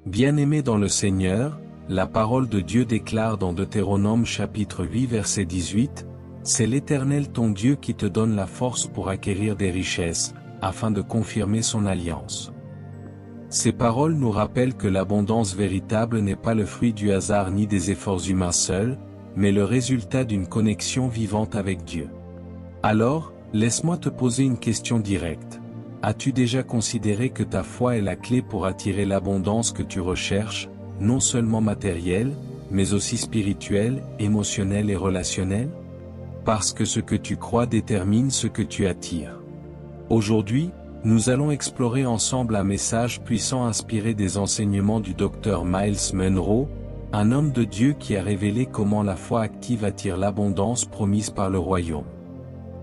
Bien-aimés dans le Seigneur, la parole de Dieu déclare dans Deutéronome chapitre 8 verset 18, « C'est l'Éternel ton Dieu qui te donne la force pour acquérir des richesses, afin de confirmer son alliance. » Ces paroles nous rappellent que l'abondance véritable n'est pas le fruit du hasard ni des efforts humains seuls, mais le résultat d'une connexion vivante avec Dieu. Alors, laisse-moi te poser une question directe. As-tu déjà considéré que ta foi est la clé pour attirer l'abondance que tu recherches, non seulement matérielle, mais aussi spirituelle, émotionnelle et relationnelle? Parce que ce que tu crois détermine ce que tu attires. Aujourd'hui, nous allons explorer ensemble un message puissant inspiré des enseignements du Dr Myles Munroe, un homme de Dieu qui a révélé comment la foi active attire l'abondance promise par le royaume.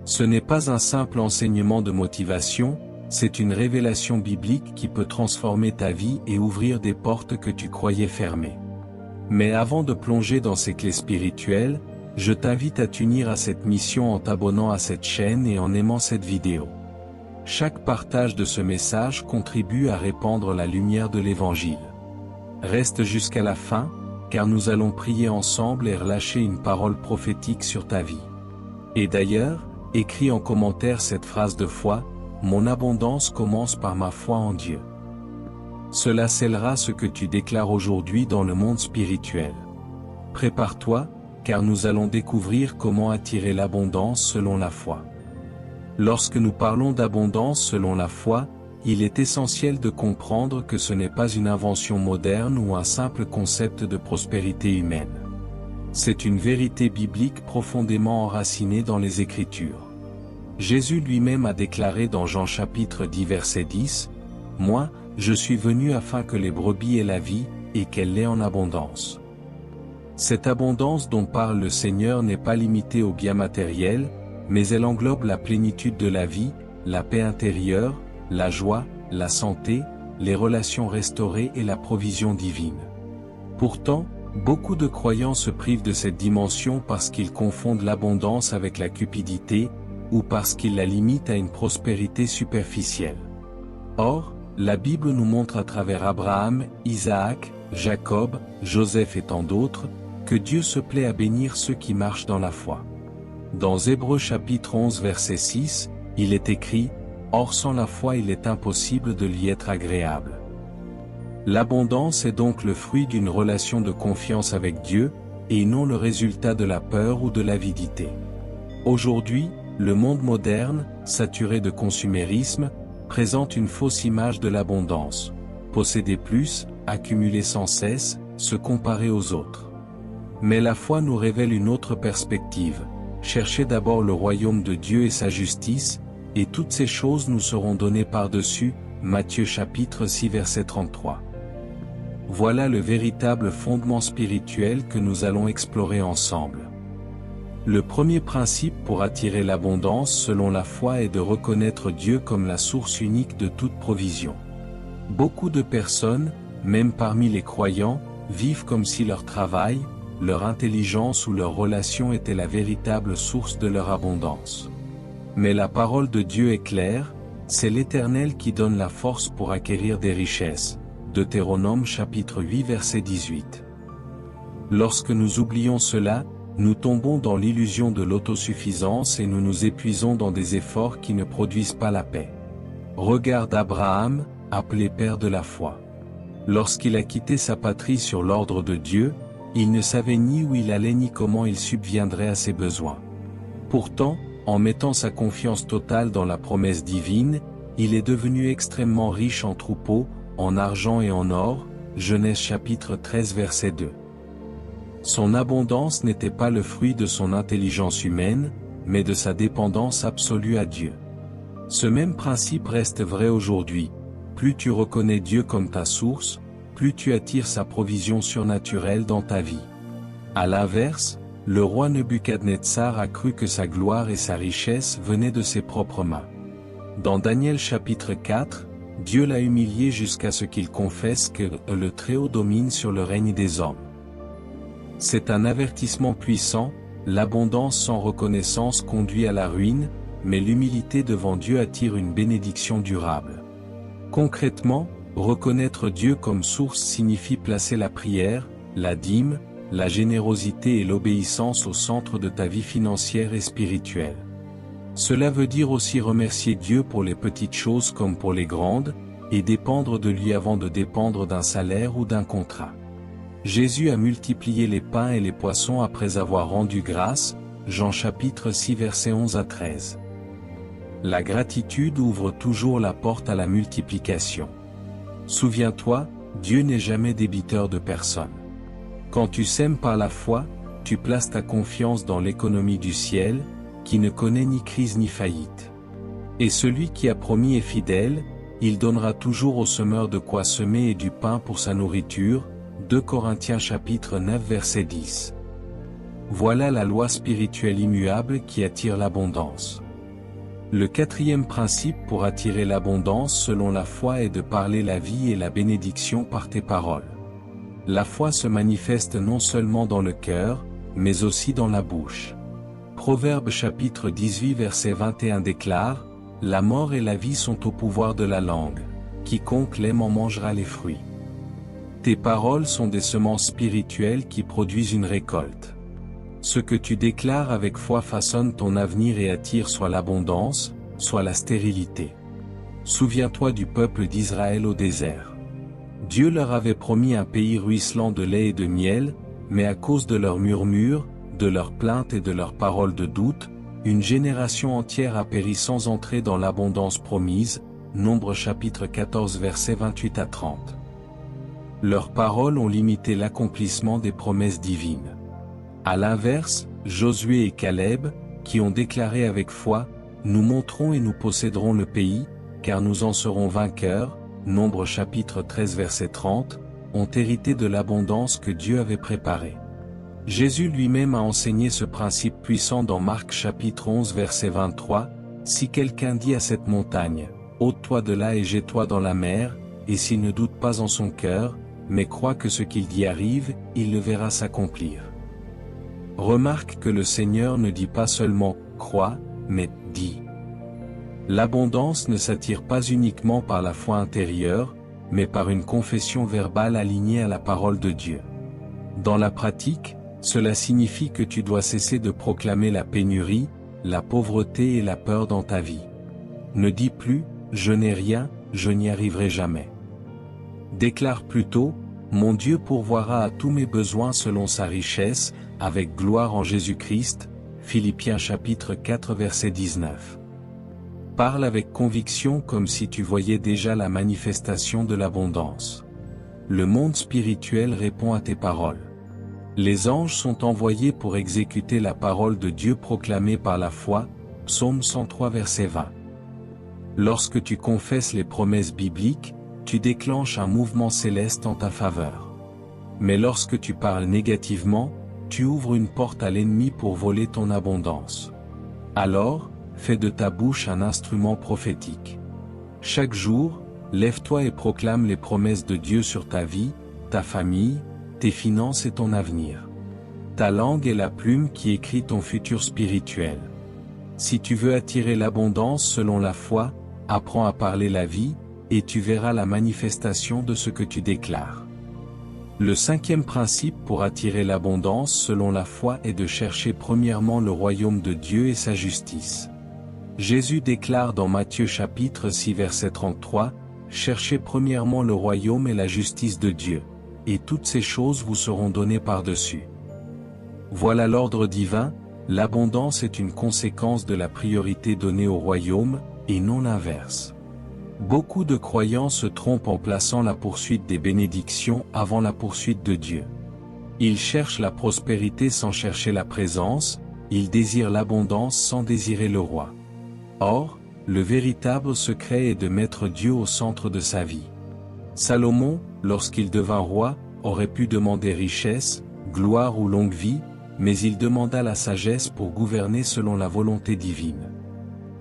Ce n'est pas un simple enseignement de motivation, c'est une révélation biblique qui peut transformer ta vie et ouvrir des portes que tu croyais fermées. Mais avant de plonger dans ces clés spirituelles, je t'invite à t'unir à cette mission en t'abonnant à cette chaîne et en aimant cette vidéo. Chaque partage de ce message contribue à répandre la lumière de l'Évangile. Reste jusqu'à la fin, car nous allons prier ensemble et relâcher une parole prophétique sur ta vie. Et d'ailleurs, écris en commentaire cette phrase de foi, « Mon abondance commence par ma foi en Dieu ». Cela scellera ce que tu déclares aujourd'hui dans le monde spirituel. Prépare-toi, car nous allons découvrir comment attirer l'abondance selon la foi. Lorsque nous parlons d'abondance selon la foi, il est essentiel de comprendre que ce n'est pas une invention moderne ou un simple concept de prospérité humaine. C'est une vérité biblique profondément enracinée dans les Écritures. Jésus lui-même a déclaré dans Jean chapitre 10 verset 10, « Moi, je suis venu afin que les brebis aient la vie, et qu'elle l'ait en abondance. » Cette abondance dont parle le Seigneur n'est pas limitée aux biens matériels, mais elle englobe la plénitude de la vie, la paix intérieure, la joie, la santé, les relations restaurées et la provision divine. Pourtant, beaucoup de croyants se privent de cette dimension parce qu'ils confondent l'abondance avec la cupidité, ou parce qu'ils la limitent à une prospérité superficielle. Or, la Bible nous montre à travers Abraham, Isaac, Jacob, Joseph et tant d'autres, que Dieu se plaît à bénir ceux qui marchent dans la foi. Dans Hébreux chapitre 11 verset 6, il est écrit, « Or sans la foi il est impossible de lui être agréable. » L'abondance est donc le fruit d'une relation de confiance avec Dieu, et non le résultat de la peur ou de l'avidité. Aujourd'hui, le monde moderne, saturé de consumérisme, présente une fausse image de l'abondance. Posséder plus, accumuler sans cesse, se comparer aux autres. Mais la foi nous révèle une autre perspective. Cherchez d'abord le royaume de Dieu et sa justice, et toutes ces choses nous seront données par-dessus, Matthieu chapitre 6 verset 33. Voilà le véritable fondement spirituel que nous allons explorer ensemble. Le premier principe pour attirer l'abondance selon la foi est de reconnaître Dieu comme la source unique de toute provision. Beaucoup de personnes, même parmi les croyants, vivent comme si leur travail, leur intelligence ou leur relation était la véritable source de leur abondance. Mais la parole de Dieu est claire, c'est l'Éternel qui donne la force pour acquérir des richesses. Deutéronome chapitre 8 verset 18. Lorsque nous oublions cela, nous tombons dans l'illusion de l'autosuffisance et nous nous épuisons dans des efforts qui ne produisent pas la paix. Regarde Abraham, appelé père de la foi. Lorsqu'il a quitté sa patrie sur l'ordre de Dieu, il ne savait ni où il allait ni comment il subviendrait à ses besoins. Pourtant, en mettant sa confiance totale dans la promesse divine, il est devenu extrêmement riche en troupeaux, en argent et en or, Genèse chapitre 13 verset 2. Son abondance n'était pas le fruit de son intelligence humaine, mais de sa dépendance absolue à Dieu. Ce même principe reste vrai aujourd'hui. Plus tu reconnais Dieu comme ta source, plus tu attires sa provision surnaturelle dans ta vie. À l'inverse, le roi Nebuchadnezzar a cru que sa gloire et sa richesse venaient de ses propres mains. Dans Daniel chapitre 4, Dieu l'a humilié jusqu'à ce qu'il confesse que le Très-Haut domine sur le règne des hommes. C'est un avertissement puissant, l'abondance sans reconnaissance conduit à la ruine, mais l'humilité devant Dieu attire une bénédiction durable. Concrètement, Reconnaître Dieu comme source signifie placer la prière, la dîme, la générosité et l'obéissance au centre de ta vie financière et spirituelle. Cela veut dire aussi remercier Dieu pour les petites choses comme pour les grandes, et dépendre de lui avant de dépendre d'un salaire ou d'un contrat. Jésus a multiplié les pains et les poissons après avoir rendu grâce, Jean chapitre 6 versets 11 à 13. La gratitude ouvre toujours la porte à la multiplication. Souviens-toi, Dieu n'est jamais débiteur de personne. Quand tu sèmes par la foi, tu places ta confiance dans l'économie du ciel, qui ne connaît ni crise ni faillite. Et celui qui a promis est fidèle, il donnera toujours au semeur de quoi semer et du pain pour sa nourriture, 2 Corinthiens chapitre 9 verset 10. Voilà la loi spirituelle immuable qui attire l'abondance. Le 4e principe pour attirer l'abondance selon la foi est de parler la vie et la bénédiction par tes paroles. La foi se manifeste non seulement dans le cœur, mais aussi dans la bouche. Proverbe chapitre 18 verset 21 déclare, « La mort et la vie sont au pouvoir de la langue. Quiconque l'aime en mangera les fruits. » Tes paroles sont des semences spirituelles qui produisent une récolte. Ce que tu déclares avec foi façonne ton avenir et attire soit l'abondance, soit la stérilité. Souviens-toi du peuple d'Israël au désert. Dieu leur avait promis un pays ruisselant de lait et de miel, mais à cause de leurs murmures, de leurs plaintes et de leurs paroles de doute, une génération entière a péri sans entrer dans l'abondance promise, Nombre chapitre 14 versets 28 à 30. Leurs paroles ont limité l'accomplissement des promesses divines. À l'inverse, Josué et Caleb, qui ont déclaré avec foi, « Nous monterons et nous posséderons le pays, car nous en serons vainqueurs », Nombre chapitre 13 verset 30, ont hérité de l'abondance que Dieu avait préparée. Jésus lui-même a enseigné ce principe puissant dans Marc chapitre 11 verset 23, « Si quelqu'un dit à cette montagne, « ôte-toi de là et jette-toi dans la mer », et s'il ne doute pas en son cœur, mais croit que ce qu'il dit arrive, il le verra s'accomplir. Remarque que le Seigneur ne dit pas seulement « crois », mais « dit ». L'abondance ne s'attire pas uniquement par la foi intérieure, mais par une confession verbale alignée à la parole de Dieu. Dans la pratique, cela signifie que tu dois cesser de proclamer la pénurie, la pauvreté et la peur dans ta vie. Ne dis plus « je n'ai rien, je n'y arriverai jamais ». Déclare plutôt « mon Dieu pourvoira à tous mes besoins selon sa richesse, avec gloire en Jésus-Christ » Philippiens chapitre 4 verset 19. Parle avec conviction comme si tu voyais déjà la manifestation de l'abondance. Le monde spirituel répond à tes paroles. Les anges sont envoyés pour exécuter la parole de Dieu proclamée par la foi, Psaume 103 verset 20. Lorsque tu confesses les promesses bibliques, tu déclenches un mouvement céleste en ta faveur. Mais lorsque tu parles négativement, tu ouvres une porte à l'ennemi pour voler ton abondance. Alors, fais de ta bouche un instrument prophétique. Chaque jour, lève-toi et proclame les promesses de Dieu sur ta vie, ta famille, tes finances et ton avenir. Ta langue est la plume qui écrit ton futur spirituel. Si tu veux attirer l'abondance selon la foi, apprends à parler la vie, et tu verras la manifestation de ce que tu déclares. Le 5e principe pour attirer l'abondance selon la foi est de chercher premièrement le royaume de Dieu et sa justice. Jésus déclare dans Matthieu chapitre 6 verset 33, « Cherchez premièrement le royaume et la justice de Dieu, et toutes ces choses vous seront données par-dessus. » Voilà l'ordre divin, l'abondance est une conséquence de la priorité donnée au royaume, et non l'inverse. Beaucoup de croyants se trompent en plaçant la poursuite des bénédictions avant la poursuite de Dieu. Ils cherchent la prospérité sans chercher la présence, ils désirent l'abondance sans désirer le roi. Or, le véritable secret est de mettre Dieu au centre de sa vie. Salomon, lorsqu'il devint roi, aurait pu demander richesse, gloire ou longue vie, mais il demanda la sagesse pour gouverner selon la volonté divine.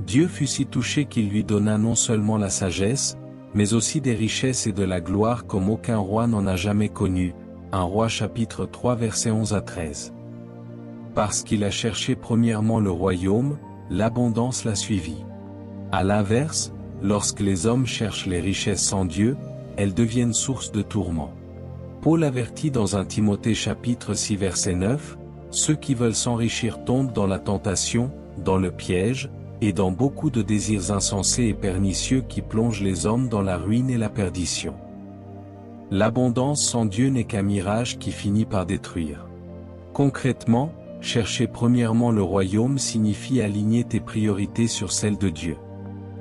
Dieu fut si touché qu'il lui donna non seulement la sagesse, mais aussi des richesses et de la gloire comme aucun roi n'en a jamais connu. 1 Roi chapitre 3 versets 11 à 13. Parce qu'il a cherché premièrement le royaume, l'abondance l'a suivi. À l'inverse, lorsque les hommes cherchent les richesses sans Dieu, elles deviennent source de tourments. Paul avertit dans 1 Timothée chapitre 6 verset 9, « Ceux qui veulent s'enrichir tombent dans la tentation, dans le piège, et dans beaucoup de désirs insensés et pernicieux qui plongent les hommes dans la ruine et la perdition. » L'abondance sans Dieu n'est qu'un mirage qui finit par détruire. Concrètement, chercher premièrement le royaume signifie aligner tes priorités sur celles de Dieu.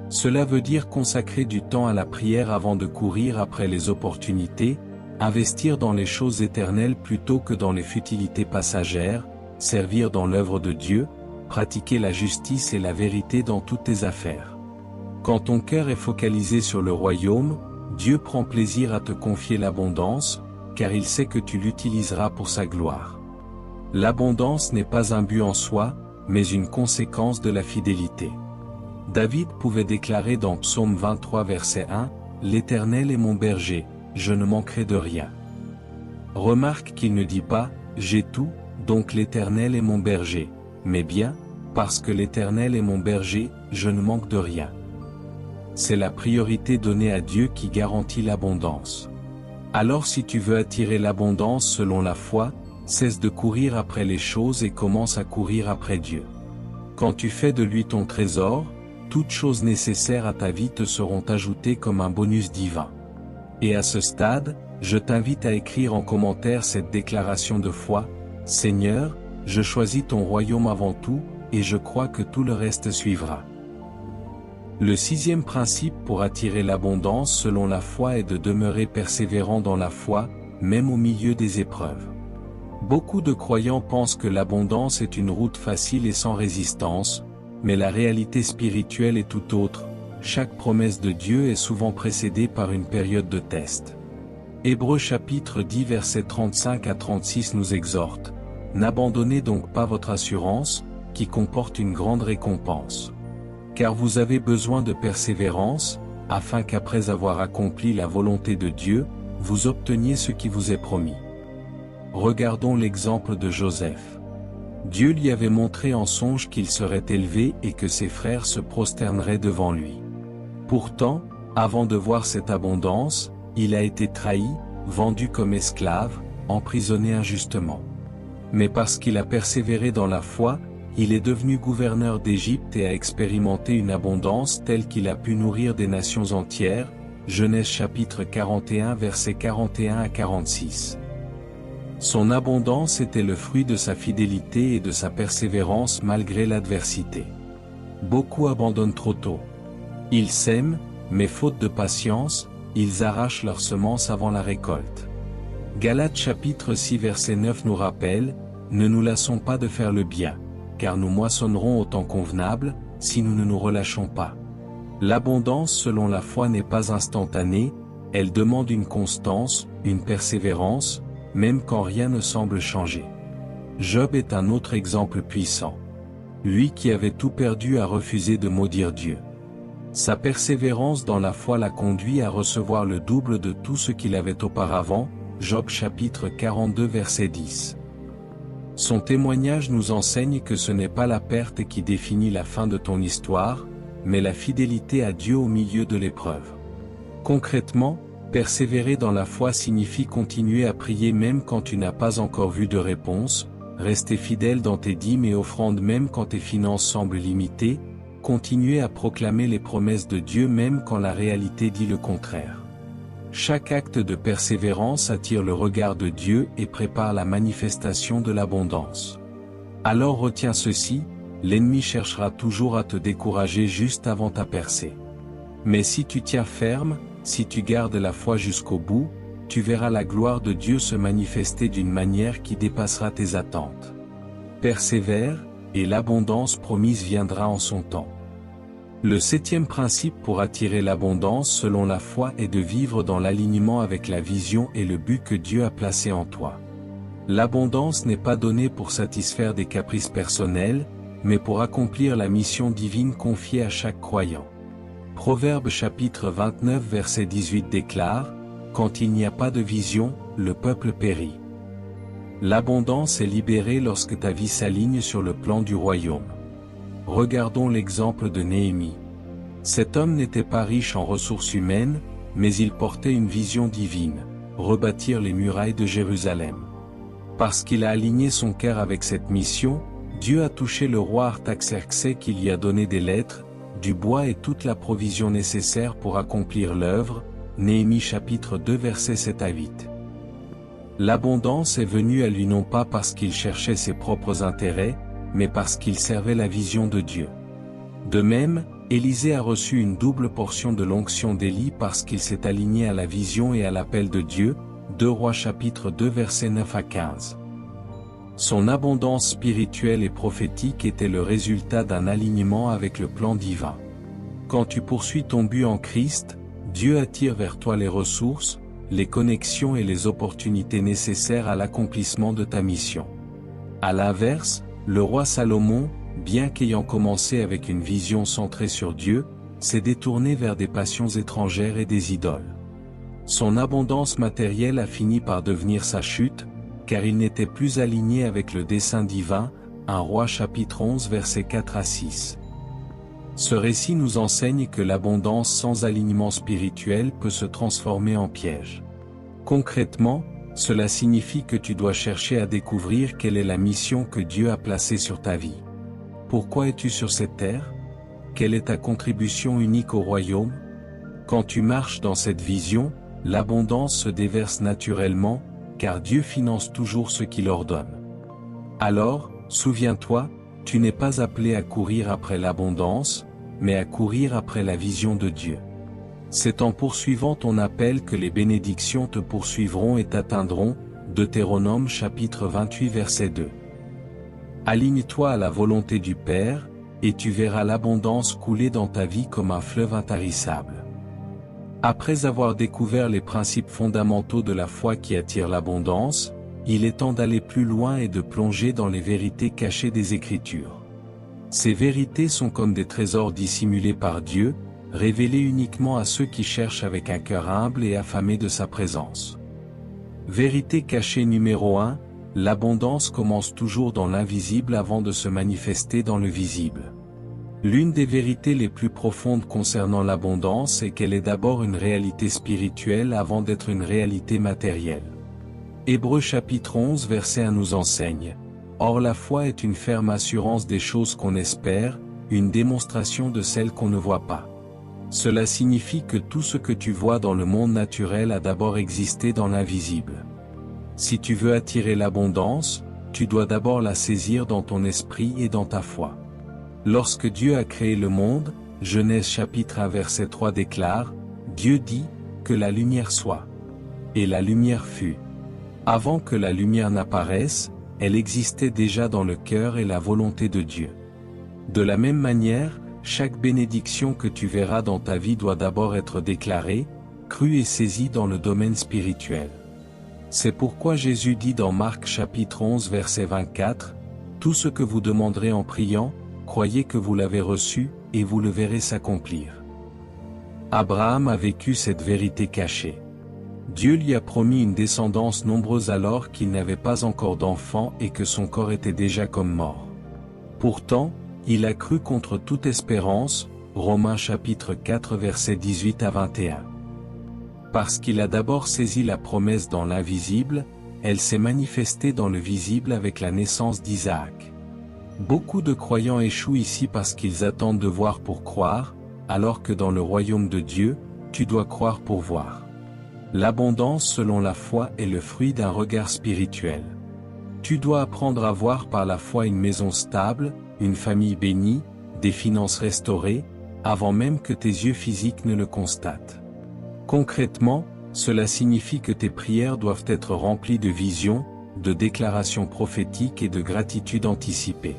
Cela veut dire consacrer du temps à la prière avant de courir après les opportunités, investir dans les choses éternelles plutôt que dans les futilités passagères, servir dans l'œuvre de Dieu, pratiquer la justice et la vérité dans toutes tes affaires. Quand ton cœur est focalisé sur le royaume, Dieu prend plaisir à te confier l'abondance, car il sait que tu l'utiliseras pour sa gloire. L'abondance n'est pas un but en soi, mais une conséquence de la fidélité. David pouvait déclarer dans Psaume 23 verset 1, « L'Éternel est mon berger, je ne manquerai de rien. » Remarque qu'il ne dit pas, « J'ai tout, donc l'Éternel est mon berger », mais bien, « Parce que l'Éternel est mon berger, je ne manque de rien. » C'est la priorité donnée à Dieu qui garantit l'abondance. Alors si tu veux attirer l'abondance selon la foi, cesse de courir après les choses et commence à courir après Dieu. Quand tu fais de lui ton trésor, toutes choses nécessaires à ta vie te seront ajoutées comme un bonus divin. Et à ce stade, je t'invite à écrire en commentaire cette déclaration de foi, « Seigneur, je choisis ton royaume avant tout, et je crois que tout le reste suivra. » Le 6e principe pour attirer l'abondance selon la foi est de demeurer persévérant dans la foi, même au milieu des épreuves. Beaucoup de croyants pensent que l'abondance est une route facile et sans résistance, mais la réalité spirituelle est tout autre. Chaque promesse de Dieu est souvent précédée par une période de test. Hébreux chapitre 10 versets 35 à 36 nous exhorte, « N'abandonnez donc pas votre assurance, qui comporte une grande récompense. Car vous avez besoin de persévérance, afin qu'après avoir accompli la volonté de Dieu, vous obteniez ce qui vous est promis. » Regardons l'exemple de Joseph. Dieu lui avait montré en songe qu'il serait élevé et que ses frères se prosterneraient devant lui. Pourtant, avant de voir cette abondance, il a été trahi, vendu comme esclave, emprisonné injustement. Mais parce qu'il a persévéré dans la foi, il est devenu gouverneur d'Égypte et a expérimenté une abondance telle qu'il a pu nourrir des nations entières. Genèse chapitre 41 versets 41 à 46. Son abondance était le fruit de sa fidélité et de sa persévérance malgré l'adversité. Beaucoup abandonnent trop tôt. Ils sèment, mais faute de patience, ils arrachent leurs semences avant la récolte. Galates chapitre 6 verset 9 nous rappelle, « Ne nous lassons pas de faire le bien, car nous moissonnerons au temps convenable, si nous ne nous relâchons pas. » L'abondance selon la foi n'est pas instantanée, elle demande une constance, une persévérance, même quand rien ne semble changer. Job est un autre exemple puissant. Lui qui avait tout perdu a refusé de maudire Dieu. Sa persévérance dans la foi l'a conduit à recevoir le double de tout ce qu'il avait auparavant, Job chapitre 42 verset 10. Son témoignage nous enseigne que ce n'est pas la perte qui définit la fin de ton histoire, mais la fidélité à Dieu au milieu de l'épreuve. Concrètement, persévérer dans la foi signifie continuer à prier même quand tu n'as pas encore vu de réponse, rester fidèle dans tes dîmes et offrandes même quand tes finances semblent limitées, continuer à proclamer les promesses de Dieu même quand la réalité dit le contraire. Chaque acte de persévérance attire le regard de Dieu et prépare la manifestation de l'abondance. Alors retiens ceci, l'ennemi cherchera toujours à te décourager juste avant ta percée. Mais si tu tiens ferme, si tu gardes la foi jusqu'au bout, tu verras la gloire de Dieu se manifester d'une manière qui dépassera tes attentes. Persévère, et l'abondance promise viendra en son temps. Le 7e principe pour attirer l'abondance selon la foi est de vivre dans l'alignement avec la vision et le but que Dieu a placé en toi. L'abondance n'est pas donnée pour satisfaire des caprices personnels, mais pour accomplir la mission divine confiée à chaque croyant. Proverbe chapitre 29 verset 18 déclare, « Quand il n'y a pas de vision, le peuple périt. » L'abondance est libérée lorsque ta vie s'aligne sur le plan du royaume. Regardons l'exemple de Néhémie. Cet homme n'était pas riche en ressources humaines, mais il portait une vision divine, rebâtir les murailles de Jérusalem. Parce qu'il a aligné son cœur avec cette mission, Dieu a touché le roi Artaxerxès qui lui a donné des lettres, du bois et toute la provision nécessaire pour accomplir l'œuvre. Néhémie chapitre 2 versets 7 à 8. L'abondance est venue à lui non pas parce qu'il cherchait ses propres intérêts, mais parce qu'il servait la vision de Dieu. De même, Élisée a reçu une double portion de l'onction d'Élie parce qu'il s'est aligné à la vision et à l'appel de Dieu. 2 Rois chapitre 2 versets 9 à 15. Son abondance spirituelle et prophétique était le résultat d'un alignement avec le plan divin. Quand tu poursuis ton but en Christ, Dieu attire vers toi les ressources, les connexions et les opportunités nécessaires à l'accomplissement de ta mission. À l'inverse, le roi Salomon, bien qu'ayant commencé avec une vision centrée sur Dieu, s'est détourné vers des passions étrangères et des idoles. Son abondance matérielle a fini par devenir sa chute, car il n'était plus aligné avec le dessein divin. 1 Roi chapitre 11 versets 4 à 6. Ce récit nous enseigne que l'abondance sans alignement spirituel peut se transformer en piège. Concrètement, cela signifie que tu dois chercher à découvrir quelle est la mission que Dieu a placée sur ta vie. Pourquoi es-tu sur cette terre? Quelle est ta contribution unique au royaume? Quand tu marches dans cette vision, l'abondance se déverse naturellement, car Dieu finance toujours ce qu'il ordonne. Alors, souviens-toi, tu n'es pas appelé à courir après l'abondance, mais à courir après la vision de Dieu. C'est en poursuivant ton appel que les bénédictions te poursuivront et t'atteindront. Deutéronome chapitre 28 verset 2. Aligne-toi à la volonté du Père, et tu verras l'abondance couler dans ta vie comme un fleuve intarissable. Après avoir découvert les principes fondamentaux de la foi qui attirent l'abondance, il est temps d'aller plus loin et de plonger dans les vérités cachées des Écritures. Ces vérités sont comme des trésors dissimulés par Dieu, révélés uniquement à ceux qui cherchent avec un cœur humble et affamé de sa présence. Vérité cachée numéro 1, l'abondance commence toujours dans l'invisible avant de se manifester dans le visible. L'une des vérités les plus profondes concernant l'abondance est qu'elle est d'abord une réalité spirituelle avant d'être une réalité matérielle. Hébreux chapitre 11 verset 1 nous enseigne: Or la foi est une ferme assurance des choses qu'on espère, une démonstration de celles qu'on ne voit pas. Cela signifie que tout ce que tu vois dans le monde naturel a d'abord existé dans l'invisible. Si tu veux attirer l'abondance, tu dois d'abord la saisir dans ton esprit et dans ta foi. Lorsque Dieu a créé le monde, Genèse chapitre 1 verset 3 déclare: Dieu dit, que la lumière soit. Et la lumière fut. Avant que la lumière n'apparaisse, elle existait déjà dans le cœur et la volonté de Dieu. De la même manière, chaque bénédiction que tu verras dans ta vie doit d'abord être déclarée, crue et saisie dans le domaine spirituel. C'est pourquoi Jésus dit dans Marc chapitre 11 verset 24, « Tout ce que vous demanderez en priant, croyez que vous l'avez reçu, et vous le verrez s'accomplir. » Abraham a vécu cette vérité cachée. Dieu lui a promis une descendance nombreuse alors qu'il n'avait pas encore d'enfant et que son corps était déjà comme mort. Pourtant, il a cru contre toute espérance, Romains chapitre 4 versets 18 à 21. Parce qu'il a d'abord saisi la promesse dans l'invisible, elle s'est manifestée dans le visible avec la naissance d'Isaac. Beaucoup de croyants échouent ici parce qu'ils attendent de voir pour croire, alors que dans le royaume de Dieu, tu dois croire pour voir. L'abondance selon la foi est le fruit d'un regard spirituel. Tu dois apprendre à voir par la foi une maison stable, une famille bénie, des finances restaurées, avant même que tes yeux physiques ne le constatent. Concrètement, cela signifie que tes prières doivent être remplies de visions, de déclarations prophétiques et de gratitude anticipée.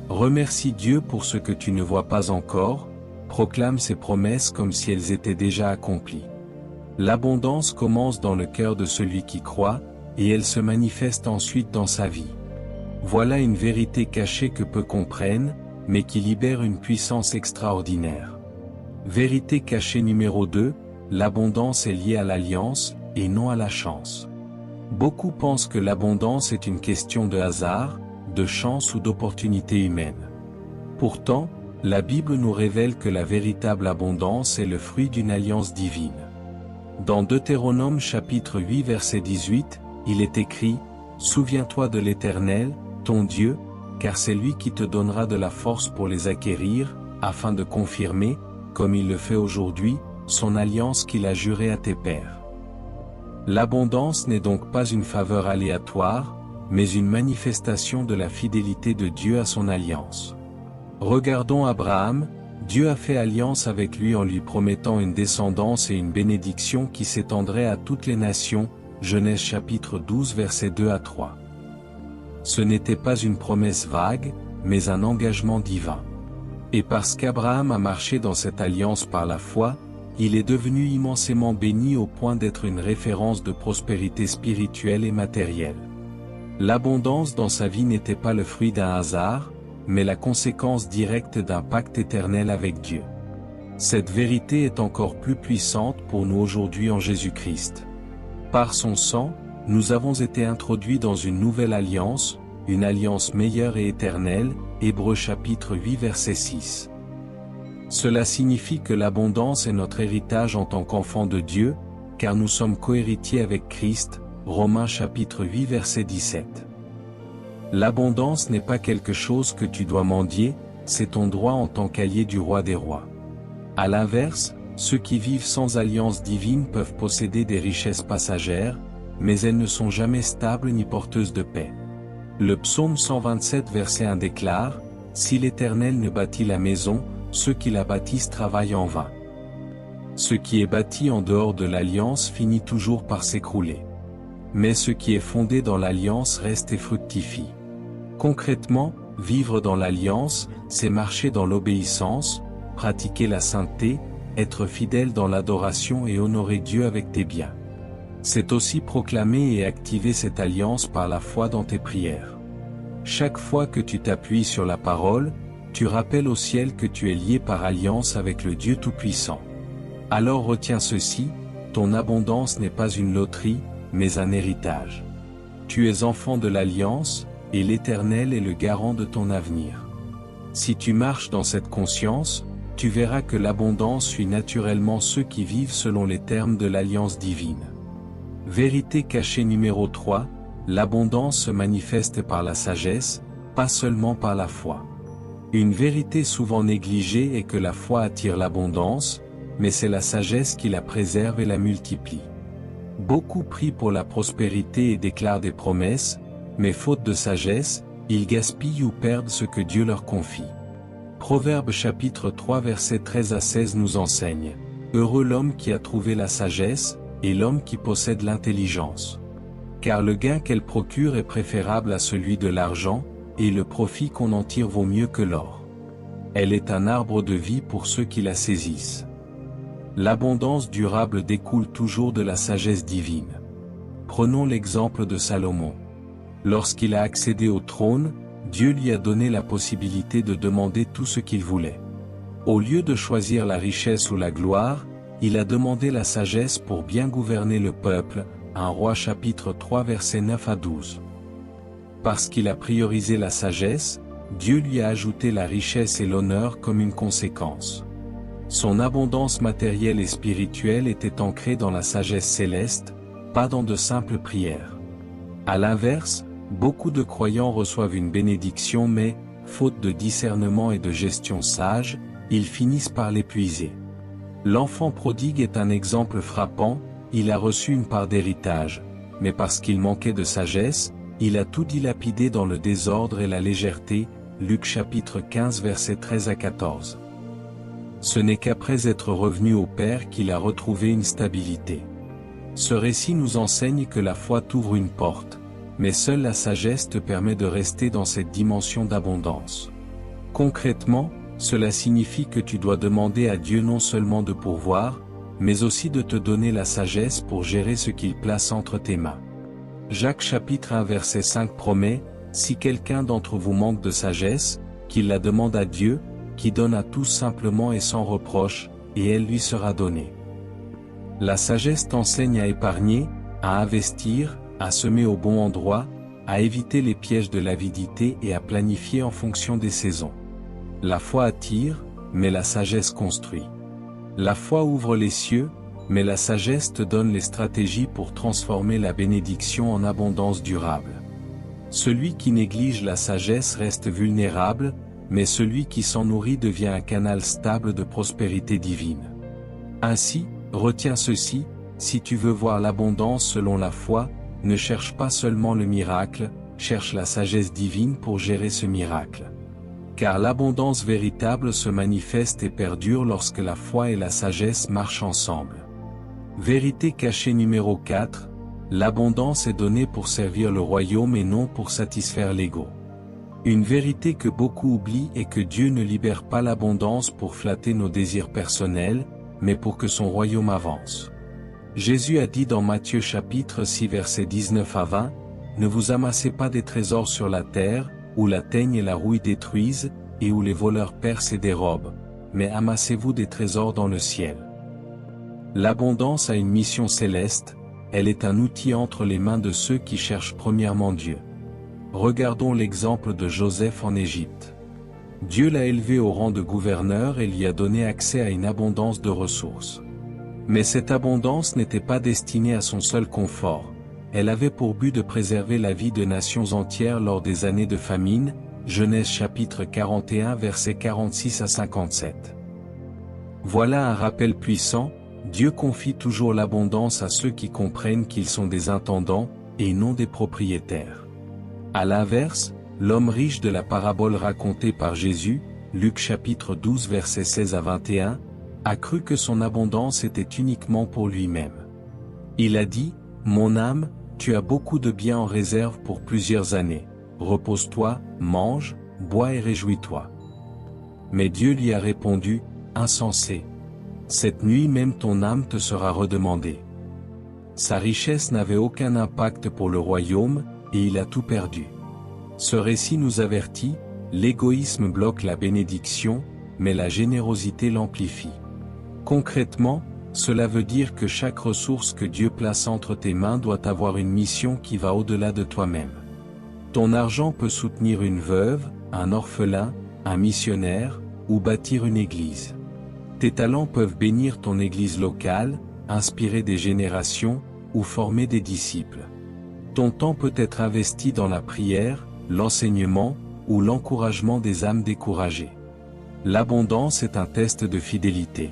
Remercie Dieu pour ce que tu ne vois pas encore, proclame ses promesses comme si elles étaient déjà accomplies. L'abondance commence dans le cœur de celui qui croit, et elle se manifeste ensuite dans sa vie. Voilà une vérité cachée que peu comprennent, mais qui libère une puissance extraordinaire. Vérité cachée numéro 2, l'abondance est liée à l'alliance, et non à la chance. Beaucoup pensent que l'abondance est une question de hasard, de chance ou d'opportunité humaine. Pourtant, la Bible nous révèle que la véritable abondance est le fruit d'une alliance divine. Dans Deutéronome chapitre 8 verset 18, il est écrit, « Souviens-toi de l'Éternel, ton Dieu, car c'est lui qui te donnera de la force pour les acquérir, afin de confirmer, comme il le fait aujourd'hui, son alliance qu'il a jurée à tes pères. » L'abondance n'est donc pas une faveur aléatoire, mais une manifestation de la fidélité de Dieu à son alliance. Regardons Abraham, Dieu a fait alliance avec lui en lui promettant une descendance et une bénédiction qui s'étendrait à toutes les nations, Genèse chapitre 12 versets 2 à 3. Ce n'était pas une promesse vague, mais un engagement divin. Et parce qu'Abraham a marché dans cette alliance par la foi, il est devenu immensément béni au point d'être une référence de prospérité spirituelle et matérielle. L'abondance dans sa vie n'était pas le fruit d'un hasard, mais la conséquence directe d'un pacte éternel avec Dieu. Cette vérité est encore plus puissante pour nous aujourd'hui en Jésus-Christ. Par son sang, nous avons été introduits dans une nouvelle alliance, une alliance meilleure et éternelle, Hébreux chapitre 8 verset 6. Cela signifie que l'abondance est notre héritage en tant qu'enfants de Dieu, car nous sommes cohéritiers avec Christ, Romains chapitre 8 verset 17. L'abondance n'est pas quelque chose que tu dois mendier, c'est ton droit en tant qu'allié du roi des rois. À l'inverse, ceux qui vivent sans alliance divine peuvent posséder des richesses passagères, mais elles ne sont jamais stables ni porteuses de paix. Le psaume 127 verset 1 déclare, « Si l'Éternel ne bâtit la maison, ceux qui la bâtissent travaillent en vain. » Ce qui est bâti en dehors de l'alliance finit toujours par s'écrouler. Mais ce qui est fondé dans l'alliance reste et fructifie. Concrètement, vivre dans l'alliance, c'est marcher dans l'obéissance, pratiquer la sainteté, être fidèle dans l'adoration et honorer Dieu avec tes biens. C'est aussi proclamer et activer cette alliance par la foi dans tes prières. Chaque fois que tu t'appuies sur la parole, tu rappelles au ciel que tu es lié par alliance avec le Dieu Tout-Puissant. Alors retiens ceci, ton abondance n'est pas une loterie, mais un héritage. Tu es enfant de l'alliance, et l'Éternel est le garant de ton avenir. Si tu marches dans cette conscience, tu verras que l'abondance suit naturellement ceux qui vivent selon les termes de l'alliance divine. Vérité cachée numéro 3, l'abondance se manifeste par la sagesse, pas seulement par la foi. Une vérité souvent négligée est que la foi attire l'abondance, mais c'est la sagesse qui la préserve et la multiplie. Beaucoup prient pour la prospérité et déclarent des promesses, mais faute de sagesse, ils gaspillent ou perdent ce que Dieu leur confie. Proverbes chapitre 3 versets 13 à 16 nous enseigne, « Heureux l'homme qui a trouvé la sagesse, et l'homme qui possède l'intelligence. Car le gain qu'elle procure est préférable à celui de l'argent, et le profit qu'on en tire vaut mieux que l'or. Elle est un arbre de vie pour ceux qui la saisissent. » L'abondance durable découle toujours de la sagesse divine. Prenons l'exemple de Salomon. Lorsqu'il a accédé au trône, Dieu lui a donné la possibilité de demander tout ce qu'il voulait. Au lieu de choisir la richesse ou la gloire, il a demandé la sagesse pour bien gouverner le peuple, 1 Roi chapitre 3 versets 9 à 12. Parce qu'il a priorisé la sagesse, Dieu lui a ajouté la richesse et l'honneur comme une conséquence. Son abondance matérielle et spirituelle était ancrée dans la sagesse céleste, pas dans de simples prières. À l'inverse, beaucoup de croyants reçoivent une bénédiction mais, faute de discernement et de gestion sage, ils finissent par l'épuiser. L'enfant prodigue est un exemple frappant, il a reçu une part d'héritage, mais parce qu'il manquait de sagesse, il a tout dilapidé dans le désordre et la légèreté, Luc chapitre 15 versets 13 à 14. Ce n'est qu'après être revenu au Père qu'il a retrouvé une stabilité. Ce récit nous enseigne que la foi t'ouvre une porte, mais seule la sagesse te permet de rester dans cette dimension d'abondance. Concrètement, cela signifie que tu dois demander à Dieu non seulement de pourvoir, mais aussi de te donner la sagesse pour gérer ce qu'il place entre tes mains. Jacques chapitre 1 verset 5 promet, « Si quelqu'un d'entre vous manque de sagesse, qu'il la demande à Dieu, qui donne à tous simplement et sans reproche, et elle lui sera donnée. » La sagesse t'enseigne à épargner, à investir, à semer au bon endroit, à éviter les pièges de l'avidité et à planifier en fonction des saisons. La foi attire, mais la sagesse construit. La foi ouvre les cieux, Mais la sagesse te donne les stratégies pour transformer la bénédiction en abondance durable. Celui qui néglige la sagesse reste vulnérable, mais celui qui s'en nourrit devient un canal stable de prospérité divine. Ainsi, retiens ceci, si tu veux voir l'abondance selon la foi, ne cherche pas seulement le miracle, cherche la sagesse divine pour gérer ce miracle. Car l'abondance véritable se manifeste et perdure lorsque la foi et la sagesse marchent ensemble. Vérité cachée numéro 4, l'abondance est donnée pour servir le royaume et non pour satisfaire l'ego. Une vérité que beaucoup oublient est que Dieu ne libère pas l'abondance pour flatter nos désirs personnels, mais pour que son royaume avance. Jésus a dit dans Matthieu chapitre 6 versets 19 à 20, « Ne vous amassez pas des trésors sur la terre, où la teigne et la rouille détruisent, et où les voleurs percent et dérobent, mais amassez-vous des trésors dans le ciel. » L'abondance a une mission céleste, elle est un outil entre les mains de ceux qui cherchent premièrement Dieu. Regardons l'exemple de Joseph en Égypte. Dieu l'a élevé au rang de gouverneur et lui a donné accès à une abondance de ressources. Mais cette abondance n'était pas destinée à son seul confort, elle avait pour but de préserver la vie de nations entières lors des années de famine, Genèse chapitre 41 versets 46 à 57. Voilà un rappel puissant, Dieu confie toujours l'abondance à ceux qui comprennent qu'ils sont des intendants, et non des propriétaires. À l'inverse, l'homme riche de la parabole racontée par Jésus, Luc chapitre 12 versets 16 à 21, a cru que son abondance était uniquement pour lui-même. Il a dit, « Mon âme, tu as beaucoup de biens en réserve pour plusieurs années, repose-toi, mange, bois et réjouis-toi. » Mais Dieu lui a répondu, « Insensé. Cette nuit même ton âme te sera redemandée. » Sa richesse n'avait aucun impact pour le royaume, et il a tout perdu. Ce récit nous avertit, l'égoïsme bloque la bénédiction, mais la générosité l'amplifie. Concrètement, cela veut dire que chaque ressource que Dieu place entre tes mains doit avoir une mission qui va au-delà de toi-même. Ton argent peut soutenir une veuve, un orphelin, un missionnaire, ou bâtir une église. Tes talents peuvent bénir ton église locale, inspirer des générations, ou former des disciples. Ton temps peut être investi dans la prière, l'enseignement, ou l'encouragement des âmes découragées. L'abondance est un test de fidélité.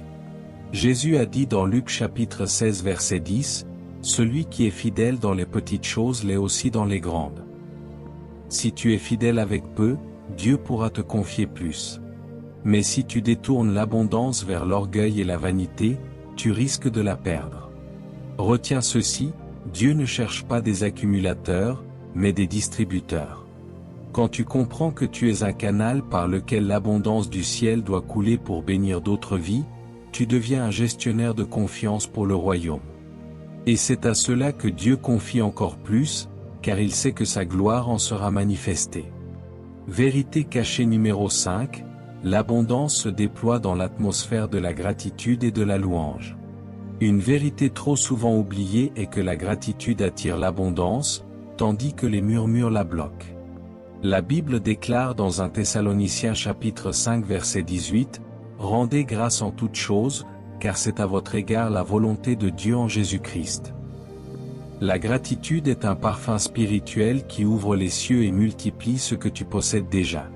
Jésus a dit dans Luc chapitre 16 verset 10, « Celui qui est fidèle dans les petites choses l'est aussi dans les grandes. » Si tu es fidèle avec peu, Dieu pourra te confier plus. Mais si tu détournes l'abondance vers l'orgueil et la vanité, tu risques de la perdre. Retiens ceci, Dieu ne cherche pas des accumulateurs, mais des distributeurs. Quand tu comprends que tu es un canal par lequel l'abondance du ciel doit couler pour bénir d'autres vies, tu deviens un gestionnaire de confiance pour le royaume. Et c'est à cela que Dieu confie encore plus, car il sait que sa gloire en sera manifestée. Vérité cachée numéro 5, l'abondance se déploie dans l'atmosphère de la gratitude et de la louange. Une vérité trop souvent oubliée est que la gratitude attire l'abondance, tandis que les murmures la bloquent. La Bible déclare dans 1 Thessaloniciens chapitre 5 verset 18, « Rendez grâce en toutes choses, car c'est à votre égard la volonté de Dieu en Jésus-Christ. » La gratitude est un parfum spirituel qui ouvre les cieux et multiplie ce que tu possèdes déjà.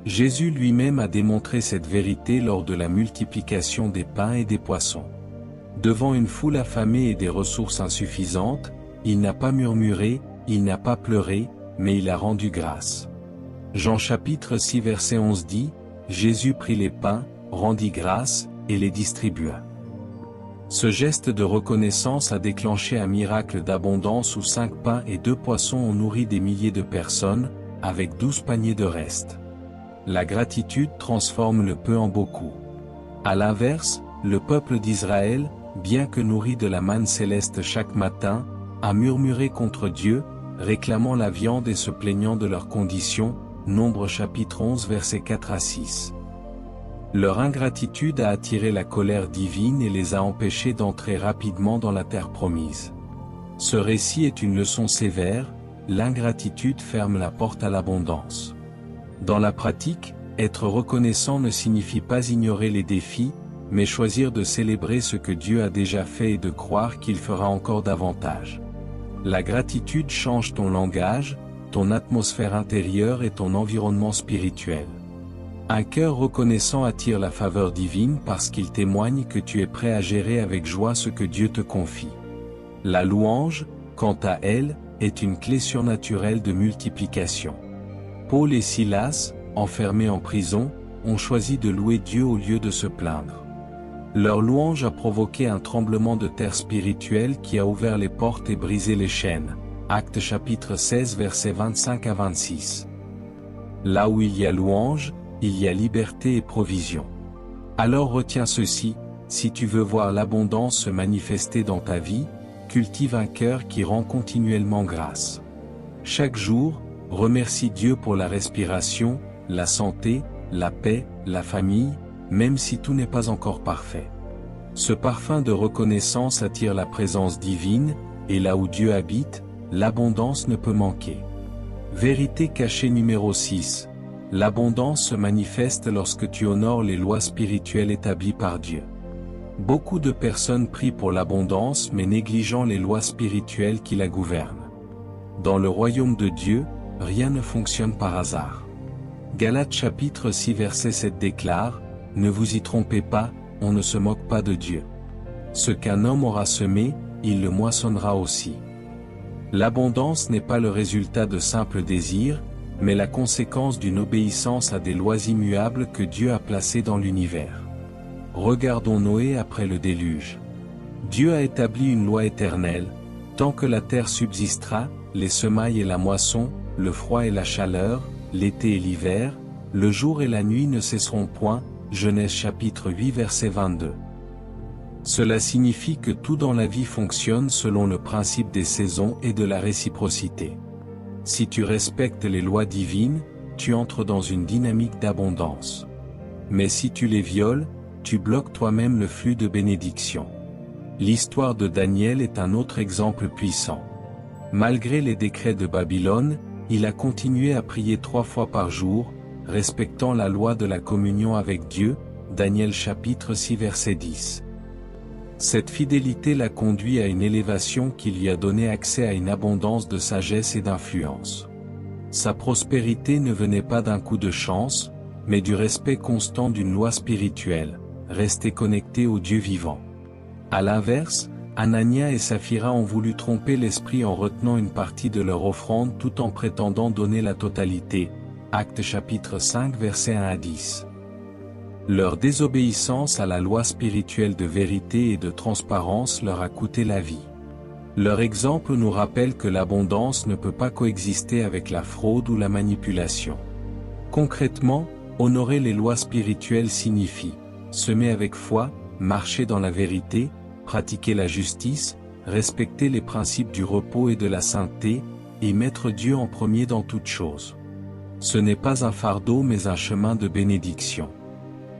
Jésus lui-même a démontré cette vérité lors de la multiplication des pains et des poissons. Devant une foule affamée et des ressources insuffisantes, il n'a pas murmuré, il n'a pas pleuré, mais il a rendu grâce. Jean chapitre 6 verset 11 dit, « Jésus prit les pains, rendit grâce, et les distribua. » Ce geste de reconnaissance a déclenché un miracle d'abondance où 5 pains et 2 poissons ont nourri des milliers de personnes, avec 12 paniers de reste. La gratitude transforme le peu en beaucoup. À l'inverse, le peuple d'Israël, bien que nourri de la manne céleste chaque matin, a murmuré contre Dieu, réclamant la viande et se plaignant de leurs conditions, Nombre chapitre 11 versets 4 à 6. Leur ingratitude a attiré la colère divine et les a empêchés d'entrer rapidement dans la terre promise. Ce récit est une leçon sévère, l'ingratitude ferme la porte à l'abondance. Dans la pratique, être reconnaissant ne signifie pas ignorer les défis, mais choisir de célébrer ce que Dieu a déjà fait et de croire qu'il fera encore davantage. La gratitude change ton langage, ton atmosphère intérieure et ton environnement spirituel. Un cœur reconnaissant attire la faveur divine parce qu'il témoigne que tu es prêt à gérer avec joie ce que Dieu te confie. La louange, quant à elle, est une clé surnaturelle de multiplication. Paul et Silas, enfermés en prison, ont choisi de louer Dieu au lieu de se plaindre. Leur louange a provoqué un tremblement de terre spirituel qui a ouvert les portes et brisé les chaînes. Actes chapitre 16 versets 25 à 26. Là où il y a louange, il y a liberté et provision. Alors retiens ceci, si tu veux voir l'abondance se manifester dans ta vie, cultive un cœur qui rend continuellement grâce. Chaque jour, remercie Dieu pour la respiration, la santé, la paix, la famille, même si tout n'est pas encore parfait. Ce parfum de reconnaissance attire la présence divine, et là où Dieu habite, l'abondance ne peut manquer. Vérité cachée numéro 6. L'abondance se manifeste lorsque tu honores les lois spirituelles établies par Dieu. Beaucoup de personnes prient pour l'abondance mais négligeant les lois spirituelles qui la gouvernent. Dans le royaume de Dieu, rien ne fonctionne par hasard. Galates chapitre 6 verset 7 déclare, « Ne vous y trompez pas, on ne se moque pas de Dieu. Ce qu'un homme aura semé, il le moissonnera aussi. » L'abondance n'est pas le résultat de simples désirs, mais la conséquence d'une obéissance à des lois immuables que Dieu a placées dans l'univers. Regardons Noé après le déluge. Dieu a établi une loi éternelle, tant que la terre subsistera, les semailles et la moisson, le froid et la chaleur, l'été et l'hiver, le jour et la nuit ne cesseront point. Genèse chapitre 8 verset 22. Cela signifie que tout dans la vie fonctionne selon le principe des saisons et de la réciprocité. Si tu respectes les lois divines, tu entres dans une dynamique d'abondance. Mais si tu les violes, tu bloques toi-même le flux de bénédiction. L'histoire de Daniel est un autre exemple puissant. Malgré les décrets de Babylone, il a continué à prier 3 fois par jour, respectant la loi de la communion avec Dieu, Daniel chapitre 6 verset 10. Cette fidélité l'a conduit à une élévation qui lui a donné accès à une abondance de sagesse et d'influence. Sa prospérité ne venait pas d'un coup de chance, mais du respect constant d'une loi spirituelle, rester connecté au Dieu vivant. À l'inverse, Anania et Saphira ont voulu tromper l'esprit en retenant une partie de leur offrande tout en prétendant donner la totalité. Actes chapitre 5 versets 1 à 10. Leur désobéissance à la loi spirituelle de vérité et de transparence leur a coûté la vie. Leur exemple nous rappelle que l'abondance ne peut pas coexister avec la fraude ou la manipulation. Concrètement, honorer les lois spirituelles signifie semer avec foi, marcher dans la vérité, pratiquer la justice, respecter les principes du repos et de la sainteté, et mettre Dieu en premier dans toutes choses. Ce n'est pas un fardeau mais un chemin de bénédiction.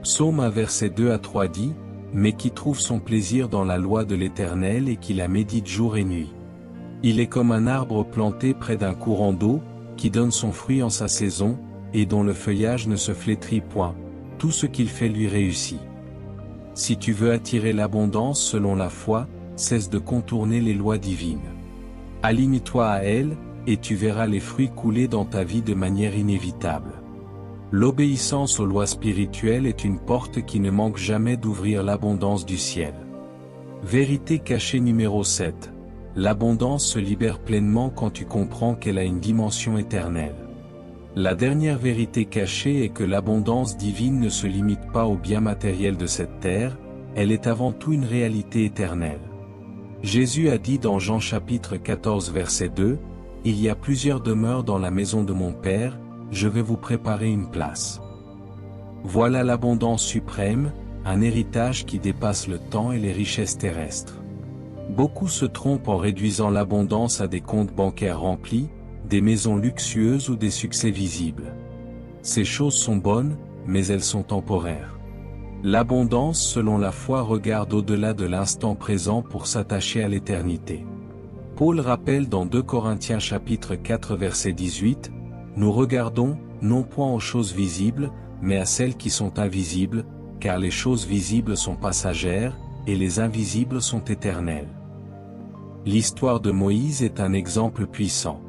Psaume 1 verset 2 à 3 dit, « Mais qui trouve son plaisir dans la loi de l'Éternel et qui la médite jour et nuit. Il est comme un arbre planté près d'un courant d'eau, qui donne son fruit en sa saison, et dont le feuillage ne se flétrit point. Tout ce qu'il fait lui réussit. » Si tu veux attirer l'abondance selon la foi, cesse de contourner les lois divines. Aligne-toi à elles, et tu verras les fruits couler dans ta vie de manière inévitable. L'obéissance aux lois spirituelles est une porte qui ne manque jamais d'ouvrir l'abondance du ciel. Vérité cachée numéro 7. L'abondance se libère pleinement quand tu comprends qu'elle a une dimension éternelle. La dernière vérité cachée est que l'abondance divine ne se limite pas aux biens matériels de cette terre, elle est avant tout une réalité éternelle. Jésus a dit dans Jean chapitre 14 verset 2, « Il y a plusieurs demeures dans la maison de mon Père, je vais vous préparer une place. » Voilà l'abondance suprême, un héritage qui dépasse le temps et les richesses terrestres. Beaucoup se trompent en réduisant l'abondance à des comptes bancaires remplis, des maisons luxueuses ou des succès visibles. Ces choses sont bonnes, mais elles sont temporaires. L'abondance selon la foi regarde au-delà de l'instant présent pour s'attacher à l'éternité. Paul rappelle dans 2 Corinthiens chapitre 4 verset 18, « Nous regardons, non point aux choses visibles, mais à celles qui sont invisibles, car les choses visibles sont passagères, et les invisibles sont éternelles. L'histoire de Moïse est un exemple puissant.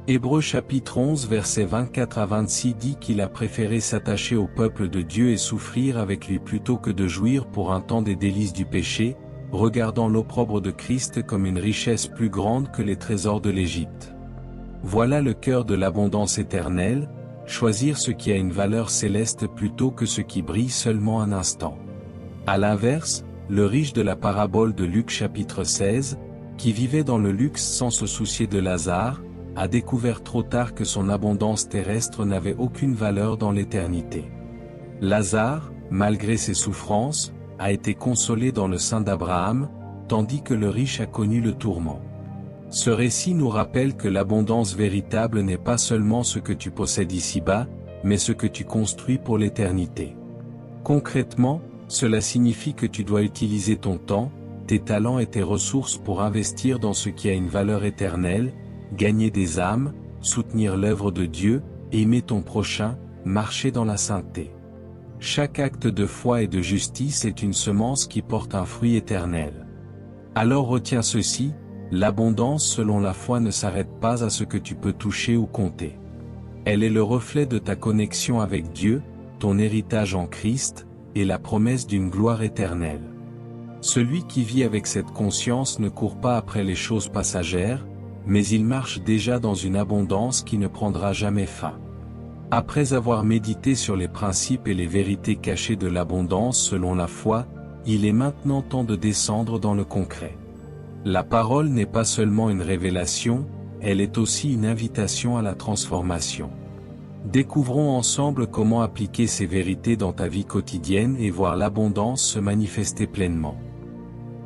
Hébreux chapitre 11 versets 24 à 26 dit qu'il a préféré s'attacher au peuple de Dieu et souffrir avec lui plutôt que de jouir pour un temps des délices du péché, regardant l'opprobre de Christ comme une richesse plus grande que les trésors de l'Égypte. Voilà le cœur de l'abondance éternelle, choisir ce qui a une valeur céleste plutôt que ce qui brille seulement un instant. À l'inverse, le riche de la parabole de Luc chapitre 16, qui vivait dans le luxe sans se soucier de Lazare, a découvert trop tard que son abondance terrestre n'avait aucune valeur dans l'éternité. Lazare, malgré ses souffrances, a été consolé dans le sein d'Abraham, tandis que le riche a connu le tourment. Ce récit nous rappelle que l'abondance véritable n'est pas seulement ce que tu possèdes ici-bas, mais ce que tu construis pour l'éternité. Concrètement, cela signifie que tu dois utiliser ton temps, tes talents et tes ressources pour investir dans ce qui a une valeur éternelle, gagner des âmes, soutenir l'œuvre de Dieu, aimer ton prochain, marcher dans la sainteté. Chaque acte de foi et de justice est une semence qui porte un fruit éternel. Alors retiens ceci, l'abondance selon la foi ne s'arrête pas à ce que tu peux toucher ou compter. Elle est le reflet de ta connexion avec Dieu, ton héritage en Christ, et la promesse d'une gloire éternelle. Celui qui vit avec cette conscience ne court pas après les choses passagères, mais il marche déjà dans une abondance qui ne prendra jamais fin. Après avoir médité sur les principes et les vérités cachées de l'abondance selon la foi, il est maintenant temps de descendre dans le concret. La parole n'est pas seulement une révélation, elle est aussi une invitation à la transformation. Découvrons ensemble comment appliquer ces vérités dans ta vie quotidienne et voir l'abondance se manifester pleinement.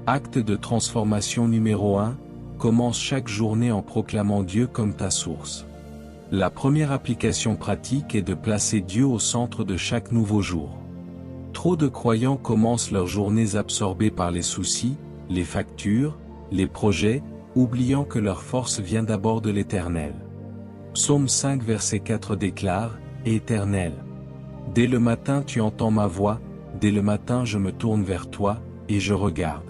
Acte de transformation numéro 1. Commence chaque journée en proclamant Dieu comme ta source. La première application pratique est de placer Dieu au centre de chaque nouveau jour. Trop de croyants commencent leurs journées absorbés par les soucis, les factures, les projets, oubliant que leur force vient d'abord de l'Éternel. Psaume 5 verset 4 déclare, « Éternel, dès le matin tu entends ma voix, dès le matin je me tourne vers toi, et je regarde. »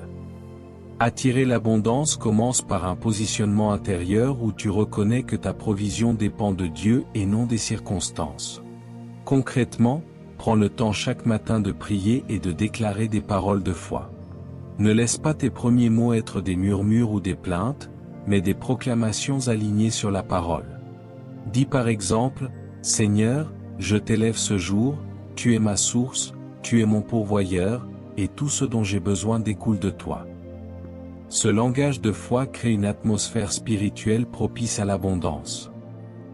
Attirer l'abondance commence par un positionnement intérieur où tu reconnais que ta provision dépend de Dieu et non des circonstances. Concrètement, prends le temps chaque matin de prier et de déclarer des paroles de foi. Ne laisse pas tes premiers mots être des murmures ou des plaintes, mais des proclamations alignées sur la parole. Dis par exemple, « Seigneur, je t'élève ce jour, tu es ma source, tu es mon pourvoyeur, et tout ce dont j'ai besoin découle de toi. » Ce langage de foi crée une atmosphère spirituelle propice à l'abondance.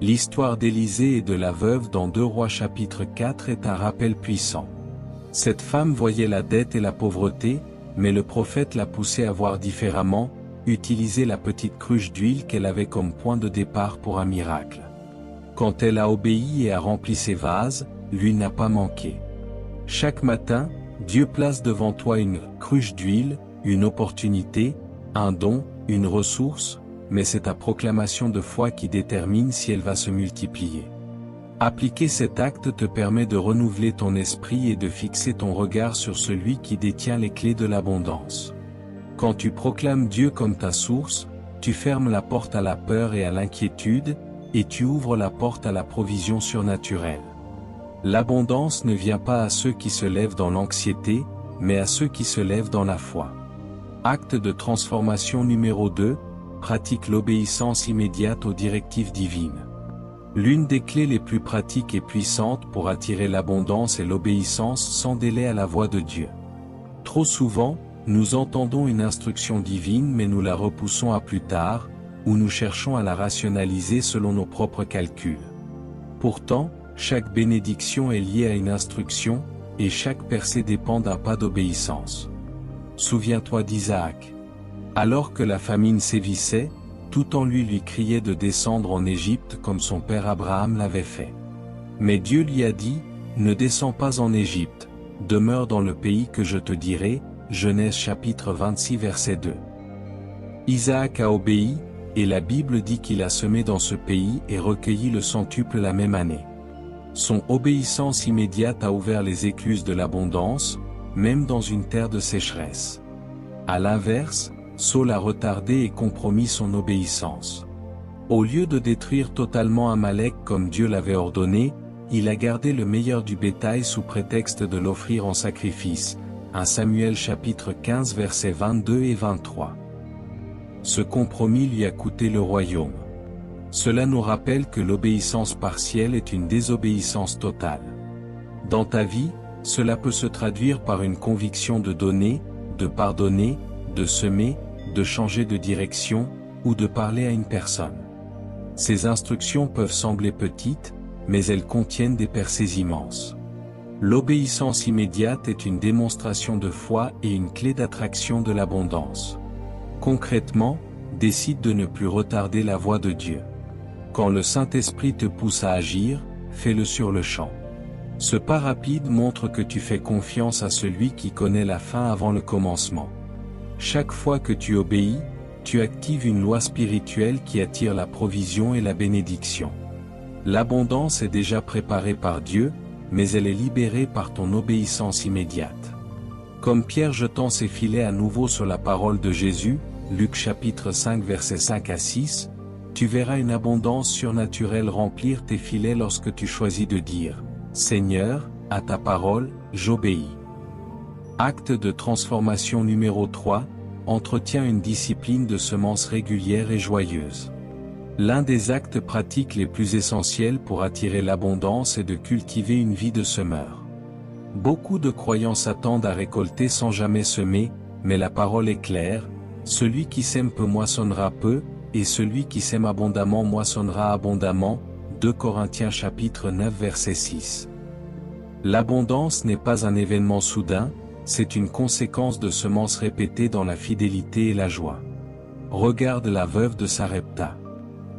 L'histoire d'Élisée et de la veuve dans 2 Rois chapitre 4 est un rappel puissant. Cette femme voyait la dette et la pauvreté, mais le prophète l'a poussée à voir différemment, utiliser la petite cruche d'huile qu'elle avait comme point de départ pour un miracle. Quand elle a obéi et a rempli ses vases, l'huile n'a pas manqué. Chaque matin, Dieu place devant toi une cruche d'huile, une opportunité, un don, une ressource, mais c'est ta proclamation de foi qui détermine si elle va se multiplier. Appliquer cet acte te permet de renouveler ton esprit et de fixer ton regard sur celui qui détient les clés de l'abondance. Quand tu proclames Dieu comme ta source, tu fermes la porte à la peur et à l'inquiétude, et tu ouvres la porte à la provision surnaturelle. L'abondance ne vient pas à ceux qui se lèvent dans l'anxiété, mais à ceux qui se lèvent dans la foi. Acte de transformation numéro 2, pratique l'obéissance immédiate aux directives divines. L'une des clés les plus pratiques et puissantes pour attirer l'abondance est l'obéissance sans délai à la voix de Dieu. Trop souvent, nous entendons une instruction divine mais nous la repoussons à plus tard, ou nous cherchons à la rationaliser selon nos propres calculs. Pourtant, chaque bénédiction est liée à une instruction, et chaque percée dépend d'un pas d'obéissance. Souviens-toi d'Isaac. Alors que la famine sévissait, tout en lui criait de descendre en Égypte comme son père Abraham l'avait fait. Mais Dieu lui a dit, « Ne descends pas en Égypte, demeure dans le pays que je te dirai » Genèse chapitre 26 verset 2. Isaac a obéi, et la Bible dit qu'il a semé dans ce pays et recueilli le centuple la même année. Son obéissance immédiate a ouvert les écluses de l'abondance, même dans une terre de sécheresse. À l'inverse, Saul a retardé et compromis son obéissance. Au lieu de détruire totalement Amalek comme Dieu l'avait ordonné, il a gardé le meilleur du bétail sous prétexte de l'offrir en sacrifice. 1 Samuel chapitre 15 versets 22 et 23. Ce compromis lui a coûté le royaume. Cela nous rappelle que l'obéissance partielle est une désobéissance totale. Dans ta vie, cela peut se traduire par une conviction de donner, de pardonner, de semer, de changer de direction, ou de parler à une personne. Ces instructions peuvent sembler petites, mais elles contiennent des percées immenses. L'obéissance immédiate est une démonstration de foi et une clé d'attraction de l'abondance. Concrètement, décide de ne plus retarder la voie de Dieu. Quand le Saint-Esprit te pousse à agir, fais-le sur le champ. Ce pas rapide montre que tu fais confiance à celui qui connaît la fin avant le commencement. Chaque fois que tu obéis, tu actives une loi spirituelle qui attire la provision et la bénédiction. L'abondance est déjà préparée par Dieu, mais elle est libérée par ton obéissance immédiate. Comme Pierre jetant ses filets à nouveau sur la parole de Jésus, Luc chapitre 5 versets 5 à 6, tu verras une abondance surnaturelle remplir tes filets lorsque tu choisis de dire « Seigneur, à ta parole, j'obéis ». Acte de transformation numéro 3, entretiens une discipline de semences régulière et joyeuse. L'un des actes pratiques les plus essentiels pour attirer l'abondance est de cultiver une vie de semeur. Beaucoup de croyants s'attendent à récolter sans jamais semer, mais la parole est claire, celui qui sème peu moissonnera peu, et celui qui sème abondamment moissonnera abondamment. 2 Corinthiens chapitre 9 verset 6. L'abondance n'est pas un événement soudain, c'est une conséquence de semences répétées dans la fidélité et la joie. Regarde la veuve de Sarepta.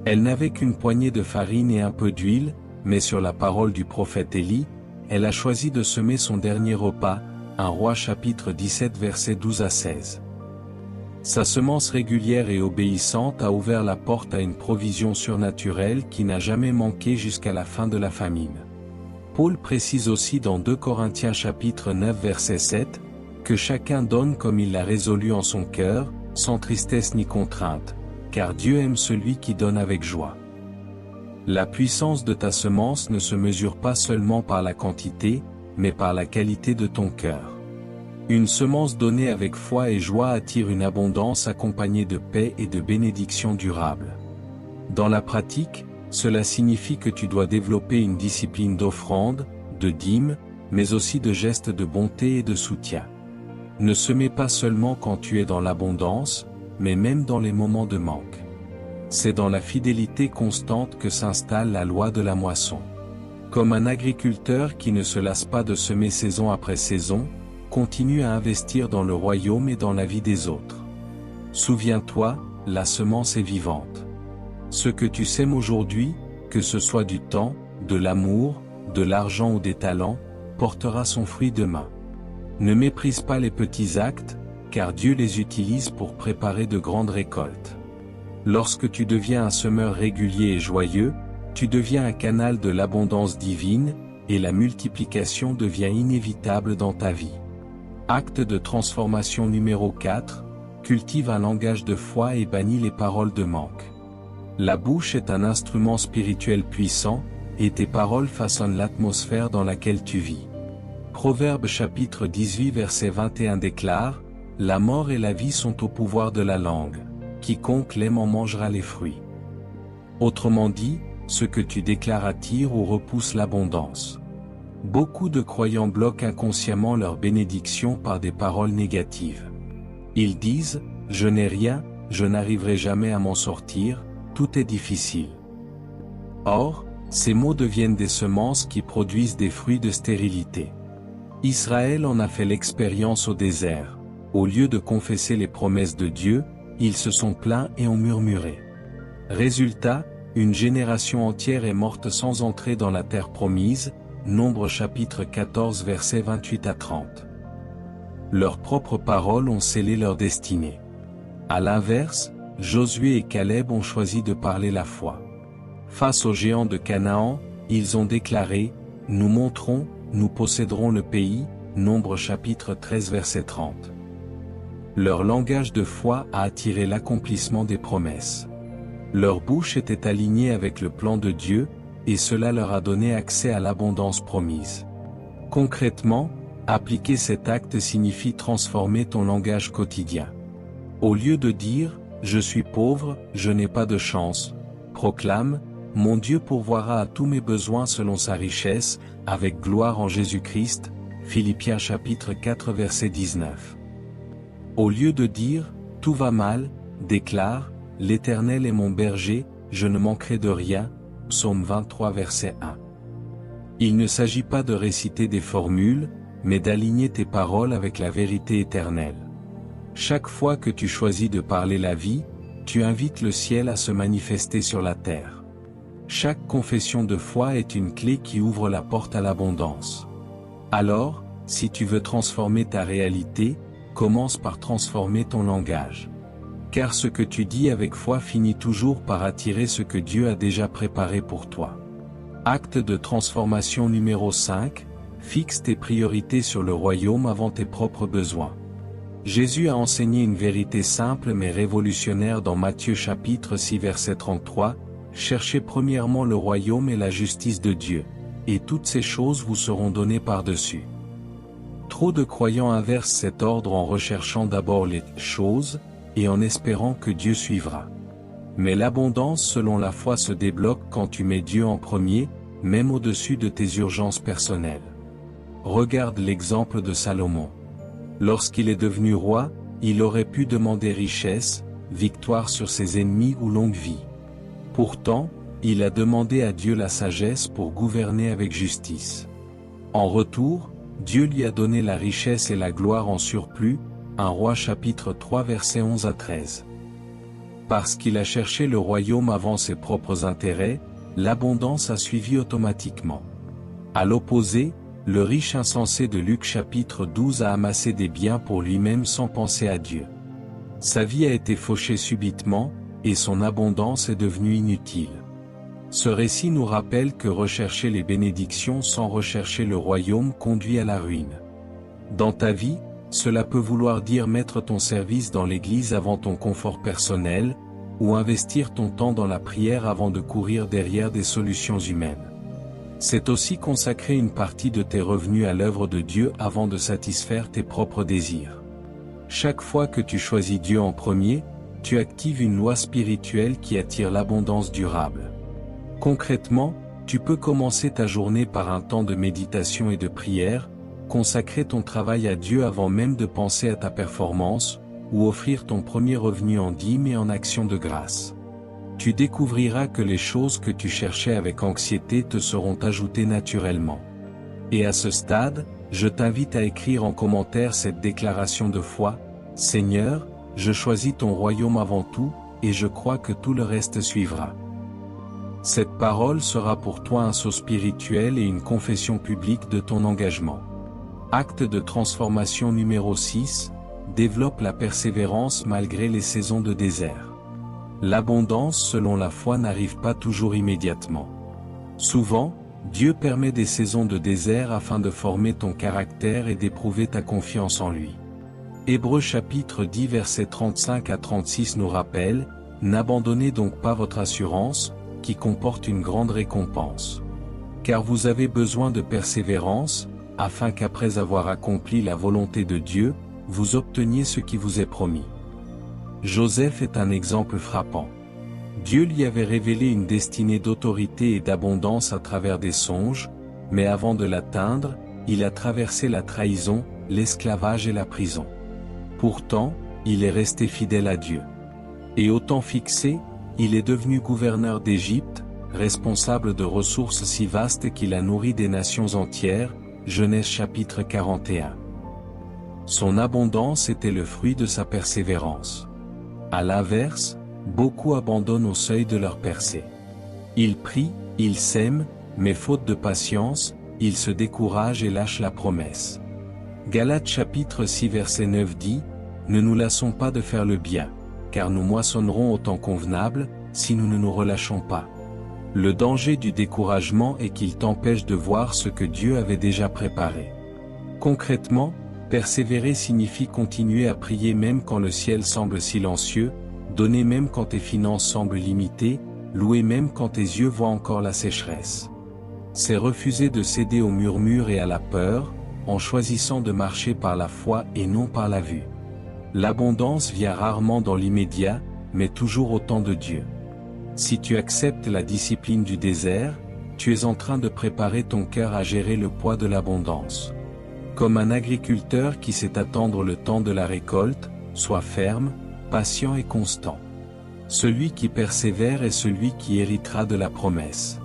Elle n'avait qu'une poignée de farine et un peu d'huile, mais sur la parole du prophète Élie, elle a choisi de semer son dernier repas. 1 Roi chapitre 17 versets 12 à 16. Sa semence régulière et obéissante a ouvert la porte à une provision surnaturelle qui n'a jamais manqué jusqu'à la fin de la famine. Paul précise aussi dans 2 Corinthiens chapitre 9 verset 7, que chacun donne comme il l'a résolu en son cœur, sans tristesse ni contrainte, car Dieu aime celui qui donne avec joie. La puissance de ta semence ne se mesure pas seulement par la quantité, mais par la qualité de ton cœur. Une semence donnée avec foi et joie attire une abondance accompagnée de paix et de bénédictions durables. Dans la pratique, cela signifie que tu dois développer une discipline d'offrande, de dîme, mais aussi de gestes de bonté et de soutien. Ne semez pas seulement quand tu es dans l'abondance, mais même dans les moments de manque. C'est dans la fidélité constante que s'installe la loi de la moisson. Comme un agriculteur qui ne se lasse pas de semer saison après saison, continue à investir dans le royaume et dans la vie des autres. Souviens-toi, la semence est vivante. Ce que tu sèmes aujourd'hui, que ce soit du temps, de l'amour, de l'argent ou des talents, portera son fruit demain. Ne méprise pas les petits actes, car Dieu les utilise pour préparer de grandes récoltes. Lorsque tu deviens un semeur régulier et joyeux, tu deviens un canal de l'abondance divine, et la multiplication devient inévitable dans ta vie. Acte de transformation numéro 4, cultive un langage de foi et bannis les paroles de manque. La bouche est un instrument spirituel puissant, et tes paroles façonnent l'atmosphère dans laquelle tu vis. Proverbe chapitre 18 verset 21 déclare, « La mort et la vie sont au pouvoir de la langue. Quiconque l'aime en mangera les fruits. » Autrement dit, ce que tu déclares attire ou repousse l'abondance. Beaucoup de croyants bloquent inconsciemment leur bénédiction par des paroles négatives. Ils disent, « Je n'ai rien, je n'arriverai jamais à m'en sortir, tout est difficile. » Or, ces mots deviennent des semences qui produisent des fruits de stérilité. Israël en a fait l'expérience au désert. Au lieu de confesser les promesses de Dieu, ils se sont plaints et ont murmuré. Résultat, une génération entière est morte sans entrer dans la terre promise. Nombre chapitre 14 versets 28 à 30. Leurs propres paroles ont scellé leur destinée. À l'inverse, Josué et Caleb ont choisi de parler la foi. Face aux géants de Canaan, ils ont déclaré, nous monterons, nous posséderons le pays. Nombre chapitre 13 verset 30. Leur langage de foi a attiré l'accomplissement des promesses. Leur bouche était alignée avec le plan de Dieu, et cela leur a donné accès à l'abondance promise. Concrètement, appliquer cet acte signifie transformer ton langage quotidien. Au lieu de dire « Je suis pauvre, je n'ai pas de chance », proclame « Mon Dieu pourvoira à tous mes besoins selon sa richesse, avec gloire en Jésus-Christ », Philippiens chapitre 4 verset 19. Au lieu de dire « Tout va mal », déclare « L'Éternel est mon berger, je ne manquerai de rien », Psaume 23 verset 1. Il ne s'agit pas de réciter des formules, mais d'aligner tes paroles avec la vérité éternelle. Chaque fois que tu choisis de parler la vie, tu invites le ciel à se manifester sur la terre. Chaque confession de foi est une clé qui ouvre la porte à l'abondance. Alors, si tu veux transformer ta réalité, commence par transformer ton langage. Car ce que tu dis avec foi finit toujours par attirer ce que Dieu a déjà préparé pour toi. Acte de transformation numéro 5, fixe tes priorités sur le royaume avant tes propres besoins. Jésus a enseigné une vérité simple mais révolutionnaire dans Matthieu chapitre 6 verset 33, « Cherchez premièrement le royaume et la justice de Dieu, et toutes ces choses vous seront données par-dessus. » Trop de croyants inversent cet ordre en recherchant d'abord les choses, et en espérant que Dieu suivra. Mais l'abondance selon la foi se débloque quand tu mets Dieu en premier, même au-dessus de tes urgences personnelles. Regarde l'exemple de Salomon. Lorsqu'il est devenu roi, il aurait pu demander richesse, victoire sur ses ennemis ou longue vie. Pourtant, il a demandé à Dieu la sagesse pour gouverner avec justice. En retour, Dieu lui a donné la richesse et la gloire en surplus, 1 Roi chapitre 3 versets 11 à 13. Parce qu'il a cherché le royaume avant ses propres intérêts, l'abondance a suivi automatiquement. À l'opposé, le riche insensé de Luc chapitre 12 a amassé des biens pour lui-même sans penser à Dieu. Sa vie a été fauchée subitement, et son abondance est devenue inutile. Ce récit nous rappelle que rechercher les bénédictions sans rechercher le royaume conduit à la ruine. Dans ta vie, cela peut vouloir dire mettre ton service dans l'église avant ton confort personnel, ou investir ton temps dans la prière avant de courir derrière des solutions humaines. C'est aussi consacrer une partie de tes revenus à l'œuvre de Dieu avant de satisfaire tes propres désirs. Chaque fois que tu choisis Dieu en premier, tu actives une loi spirituelle qui attire l'abondance durable. Concrètement, tu peux commencer ta journée par un temps de méditation et de prière, consacrer ton travail à Dieu avant même de penser à ta performance, ou offrir ton premier revenu en dîmes et en action de grâce. Tu découvriras que les choses que tu cherchais avec anxiété te seront ajoutées naturellement. Et à ce stade, je t'invite à écrire en commentaire cette déclaration de foi, « Seigneur, je choisis ton royaume avant tout, et je crois que tout le reste suivra. » Cette parole sera pour toi un saut spirituel et une confession publique de ton engagement. Acte de transformation numéro 6, développe la persévérance malgré les saisons de désert. L'abondance selon la foi n'arrive pas toujours immédiatement. Souvent, Dieu permet des saisons de désert afin de former ton caractère et d'éprouver ta confiance en lui. Hébreux chapitre 10 versets 35 à 36 nous rappelle, « N'abandonnez donc pas votre assurance, qui comporte une grande récompense. Car vous avez besoin de persévérance, afin qu'après avoir accompli la volonté de Dieu, vous obteniez ce qui vous est promis. » Joseph est un exemple frappant. Dieu lui avait révélé une destinée d'autorité et d'abondance à travers des songes, mais avant de l'atteindre, il a traversé la trahison, l'esclavage et la prison. Pourtant, il est resté fidèle à Dieu. Et au temps fixé, il est devenu gouverneur d'Égypte, responsable de ressources si vastes qu'il a nourri des nations entières, Genèse chapitre 41. Son abondance était le fruit de sa persévérance. À l'inverse, beaucoup abandonnent au seuil de leur percée. Ils prient, ils sèment, mais faute de patience, ils se découragent et lâchent la promesse. Galates chapitre 6 verset 9 dit, « Ne nous lassons pas de faire le bien, car nous moissonnerons au temps convenable, si nous ne nous relâchons pas. » Le danger du découragement est qu'il t'empêche de voir ce que Dieu avait déjà préparé. Concrètement, persévérer signifie continuer à prier même quand le ciel semble silencieux, donner même quand tes finances semblent limitées, louer même quand tes yeux voient encore la sécheresse. C'est refuser de céder au murmure et à la peur, en choisissant de marcher par la foi et non par la vue. L'abondance vient rarement dans l'immédiat, mais toujours au temps de Dieu. Si tu acceptes la discipline du désert, tu es en train de préparer ton cœur à gérer le poids de l'abondance. Comme un agriculteur qui sait attendre le temps de la récolte, sois ferme, patient et constant. Celui qui persévère est celui qui héritera de la promesse.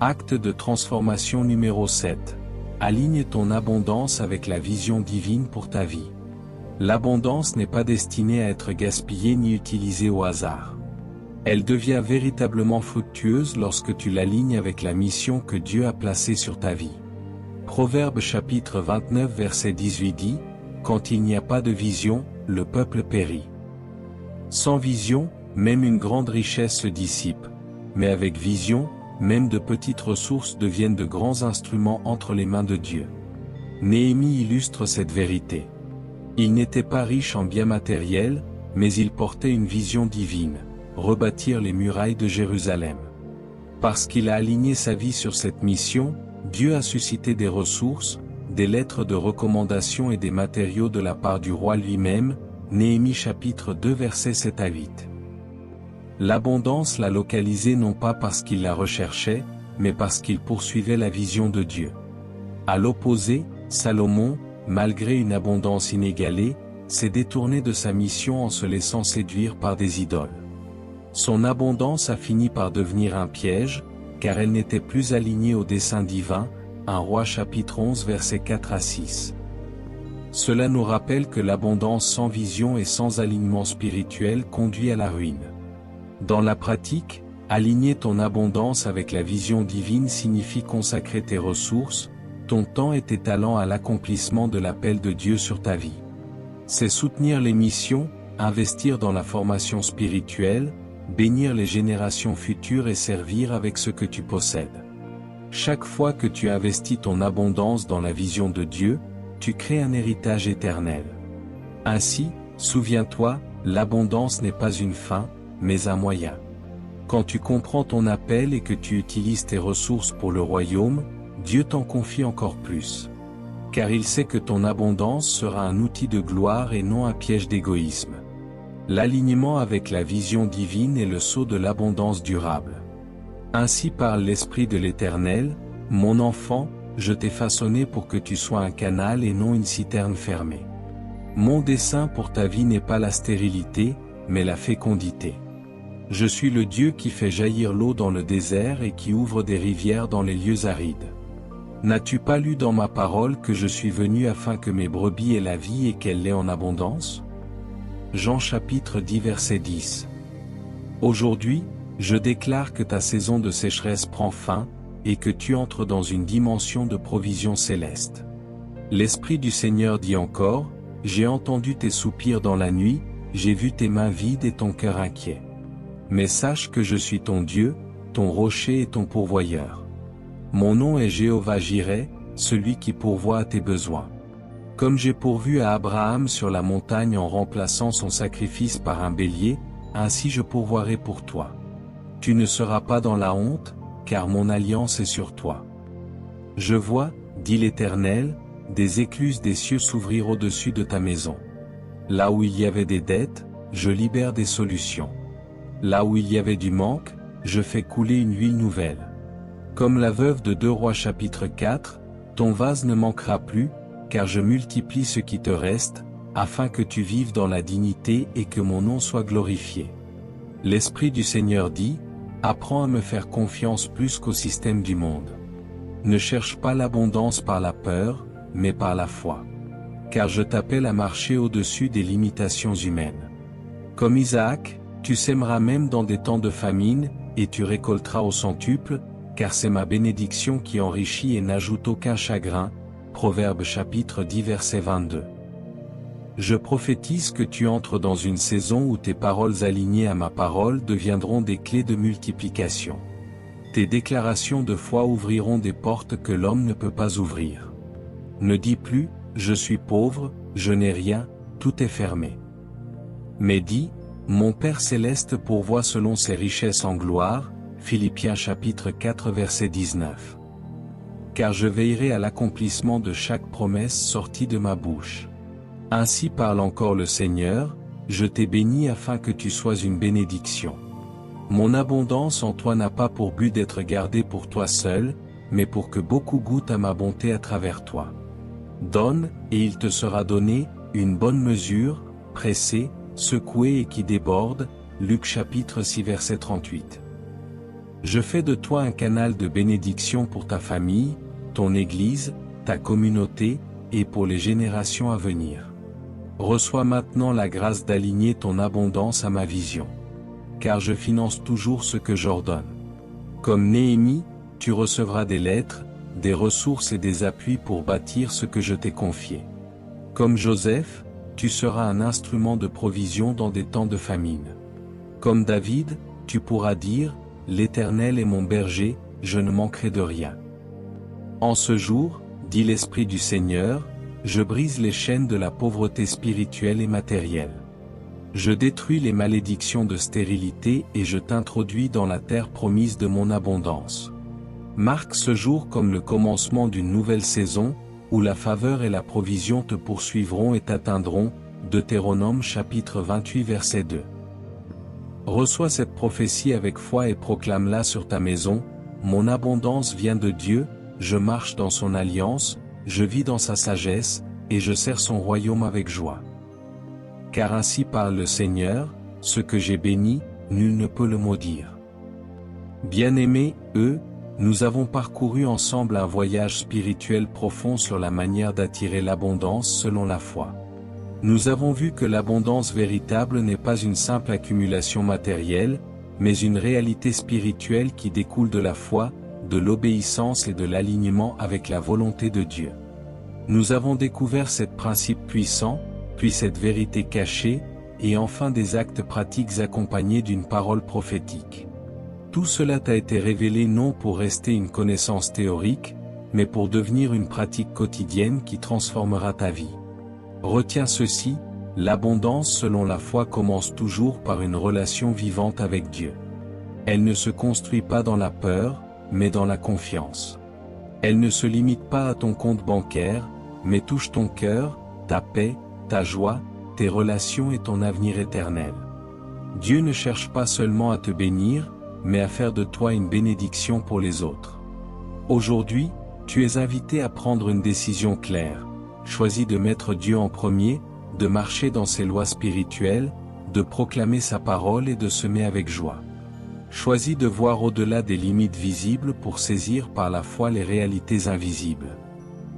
Acte de transformation numéro 7. Aligne ton abondance avec la vision divine pour ta vie. L'abondance n'est pas destinée à être gaspillée ni utilisée au hasard. Elle devient véritablement fructueuse lorsque tu l'alignes avec la mission que Dieu a placée sur ta vie. Proverbe chapitre 29 verset 18 dit, « Quand il n'y a pas de vision, le peuple périt. » Sans vision, même une grande richesse se dissipe, mais avec vision, même de petites ressources deviennent de grands instruments entre les mains de Dieu. Néhémie illustre cette vérité. Il n'était pas riche en biens matériels, mais il portait une vision divine, rebâtir les murailles de Jérusalem. Parce qu'il a aligné sa vie sur cette mission, Dieu a suscité des ressources, des lettres de recommandation et des matériaux de la part du roi lui-même, Néhémie chapitre 2 versets 7 à 8. L'abondance l'a localisé non pas parce qu'il la recherchait, mais parce qu'il poursuivait la vision de Dieu. À l'opposé, Salomon, malgré une abondance inégalée, s'est détourné de sa mission en se laissant séduire par des idoles. Son abondance a fini par devenir un piège, car elle n'était plus alignée au dessein divin, 1 Roi chapitre 11 versets 4 à 6. Cela nous rappelle que l'abondance sans vision et sans alignement spirituel conduit à la ruine. Dans la pratique, aligner ton abondance avec la vision divine signifie consacrer tes ressources, ton temps et tes talents à l'accomplissement de l'appel de Dieu sur ta vie. C'est soutenir les missions, investir dans la formation spirituelle, bénir les générations futures et servir avec ce que tu possèdes. Chaque fois que tu investis ton abondance dans la vision de Dieu, tu crées un héritage éternel. Ainsi, souviens-toi, l'abondance n'est pas une fin, mais un moyen. Quand tu comprends ton appel et que tu utilises tes ressources pour le royaume, Dieu t'en confie encore plus. Car il sait que ton abondance sera un outil de gloire et non un piège d'égoïsme. L'alignement avec la vision divine est le sceau de l'abondance durable. Ainsi parle l'Esprit de l'Éternel, « Mon enfant, je t'ai façonné pour que tu sois un canal et non une citerne fermée. Mon dessein pour ta vie n'est pas la stérilité, mais la fécondité. Je suis le Dieu qui fait jaillir l'eau dans le désert et qui ouvre des rivières dans les lieux arides. N'as-tu pas lu dans ma parole que je suis venu afin que mes brebis aient la vie et qu'elles l'aient en abondance ?» Jean chapitre 10 verset 10. Aujourd'hui, je déclare que ta saison de sécheresse prend fin, et que tu entres dans une dimension de provision céleste. L'Esprit du Seigneur dit encore, « J'ai entendu tes soupirs dans la nuit, j'ai vu tes mains vides et ton cœur inquiet. Mais sache que je suis ton Dieu, ton rocher et ton pourvoyeur. Mon nom est Jéhovah Jireh, celui qui pourvoit à tes besoins. Comme j'ai pourvu à Abraham sur la montagne en remplaçant son sacrifice par un bélier, ainsi je pourvoirai pour toi. Tu ne seras pas dans la honte, car mon alliance est sur toi. Je vois, dit l'Éternel, des écluses des cieux s'ouvrir au-dessus de ta maison. Là où il y avait des dettes, je libère des solutions. Là où il y avait du manque, je fais couler une huile nouvelle. Comme la veuve de 2 Rois chapitre 4, ton vase ne manquera plus, car je multiplie ce qui te reste, afin que tu vives dans la dignité et que mon nom soit glorifié. L'Esprit du Seigneur dit, apprends à me faire confiance plus qu'au système du monde. Ne cherche pas l'abondance par la peur, mais par la foi. Car je t'appelle à marcher au-dessus des limitations humaines. Comme Isaac, tu sèmeras même dans des temps de famine, et tu récolteras au centuple, car c'est ma bénédiction qui enrichit et n'ajoute aucun chagrin. Proverbe chapitre 10 verset 22. Je prophétise que tu entres dans une saison où tes paroles alignées à ma parole deviendront des clés de multiplication. Tes déclarations de foi ouvriront des portes que l'homme ne peut pas ouvrir. Ne dis plus, je suis pauvre, je n'ai rien, tout est fermé. Mais dis, mon Père céleste pourvoit selon ses richesses en gloire, Philippiens chapitre 4 verset 19. Car je veillerai à l'accomplissement de chaque promesse sortie de ma bouche. Ainsi parle encore le Seigneur, je t'ai béni afin que tu sois une bénédiction. Mon abondance en toi n'a pas pour but d'être gardée pour toi seul, mais pour que beaucoup goûtent à ma bonté à travers toi. Donne, et il te sera donné, une bonne mesure, pressée, secouée et qui déborde, Luc chapitre 6 verset 38. Je fais de toi un canal de bénédiction pour ta famille, ton Église, ta communauté, et pour les générations à venir. Reçois maintenant la grâce d'aligner ton abondance à ma vision. Car je finance toujours ce que j'ordonne. Comme Néhémie, tu recevras des lettres, des ressources et des appuis pour bâtir ce que je t'ai confié. Comme Joseph, tu seras un instrument de provision dans des temps de famine. Comme David, tu pourras dire, l'Éternel est mon berger, je ne manquerai de rien. En ce jour, dit l'Esprit du Seigneur, je brise les chaînes de la pauvreté spirituelle et matérielle. Je détruis les malédictions de stérilité et je t'introduis dans la terre promise de mon abondance. Marque ce jour comme le commencement d'une nouvelle saison, où la faveur et la provision te poursuivront et t'atteindront, Deutéronome chapitre 28 verset 2. Reçois cette prophétie avec foi et proclame-la sur ta maison, mon abondance vient de Dieu, je marche dans son alliance, je vis dans sa sagesse, et je sers son royaume avec joie. Car ainsi parle le Seigneur, ce que j'ai béni, nul ne peut le maudire. Bien-aimés, nous avons parcouru ensemble un voyage spirituel profond sur la manière d'attirer l'abondance selon la foi. Nous avons vu que l'abondance véritable n'est pas une simple accumulation matérielle, mais une réalité spirituelle qui découle de la foi, de l'obéissance et de l'alignement avec la volonté de Dieu. Nous avons découvert cet principe puissant, puis cette vérité cachée, et enfin des actes pratiques accompagnés d'une parole prophétique. Tout cela t'a été révélé non pour rester une connaissance théorique, mais pour devenir une pratique quotidienne qui transformera ta vie. Retiens ceci, l'abondance selon la foi commence toujours par une relation vivante avec Dieu. Elle ne se construit pas dans la peur, mais dans la confiance. Elle ne se limite pas à ton compte bancaire, mais touche ton cœur, ta paix, ta joie, tes relations et ton avenir éternel. Dieu ne cherche pas seulement à te bénir, mais à faire de toi une bénédiction pour les autres. Aujourd'hui, tu es invité à prendre une décision claire. Choisis de mettre Dieu en premier, de marcher dans ses lois spirituelles, de proclamer sa parole et de semer avec joie. Choisis de voir au-delà des limites visibles pour saisir par la foi les réalités invisibles.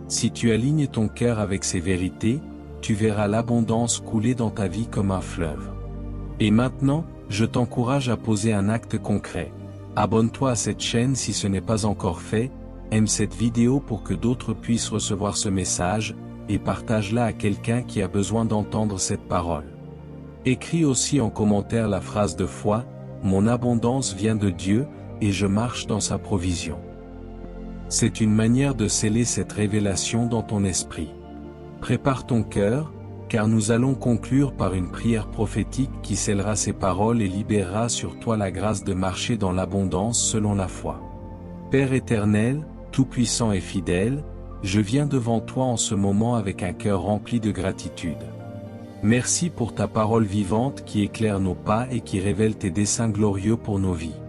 Si tu alignes ton cœur avec ces vérités, tu verras l'abondance couler dans ta vie comme un fleuve. Et maintenant, je t'encourage à poser un acte concret. Abonne-toi à cette chaîne si ce n'est pas encore fait, aime cette vidéo pour que d'autres puissent recevoir ce message, et partage-la à quelqu'un qui a besoin d'entendre cette parole. Écris aussi en commentaire la phrase de foi, mon abondance vient de Dieu, et je marche dans sa provision. C'est une manière de sceller cette révélation dans ton esprit. Prépare ton cœur, car nous allons conclure par une prière prophétique qui scellera ces paroles et libérera sur toi la grâce de marcher dans l'abondance selon la foi. Père éternel, tout-puissant et fidèle, je viens devant toi en ce moment avec un cœur rempli de gratitude. Merci pour ta parole vivante qui éclaire nos pas et qui révèle tes desseins glorieux pour nos vies.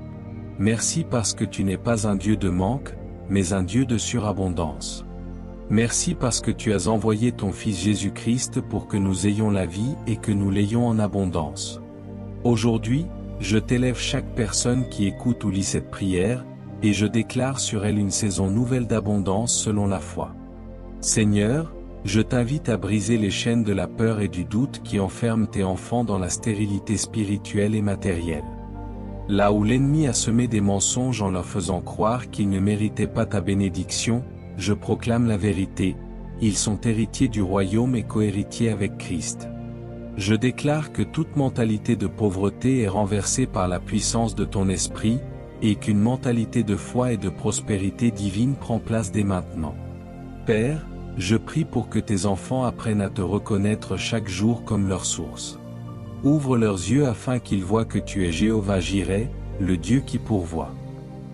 Merci parce que tu n'es pas un Dieu de manque, mais un Dieu de surabondance. Merci parce que tu as envoyé ton Fils Jésus-Christ pour que nous ayons la vie et que nous l'ayons en abondance. Aujourd'hui, je t'élève chaque personne qui écoute ou lit cette prière, et je déclare sur elle une saison nouvelle d'abondance selon la foi. Seigneur, je t'invite à briser les chaînes de la peur et du doute qui enferment tes enfants dans la stérilité spirituelle et matérielle. Là où l'ennemi a semé des mensonges en leur faisant croire qu'ils ne méritaient pas ta bénédiction, je proclame la vérité, ils sont héritiers du royaume et cohéritiers avec Christ. Je déclare que toute mentalité de pauvreté est renversée par la puissance de ton esprit, et qu'une mentalité de foi et de prospérité divine prend place dès maintenant. Père, je prie pour que tes enfants apprennent à te reconnaître chaque jour comme leur source. Ouvre leurs yeux afin qu'ils voient que tu es Jéhovah Jireh, le Dieu qui pourvoit.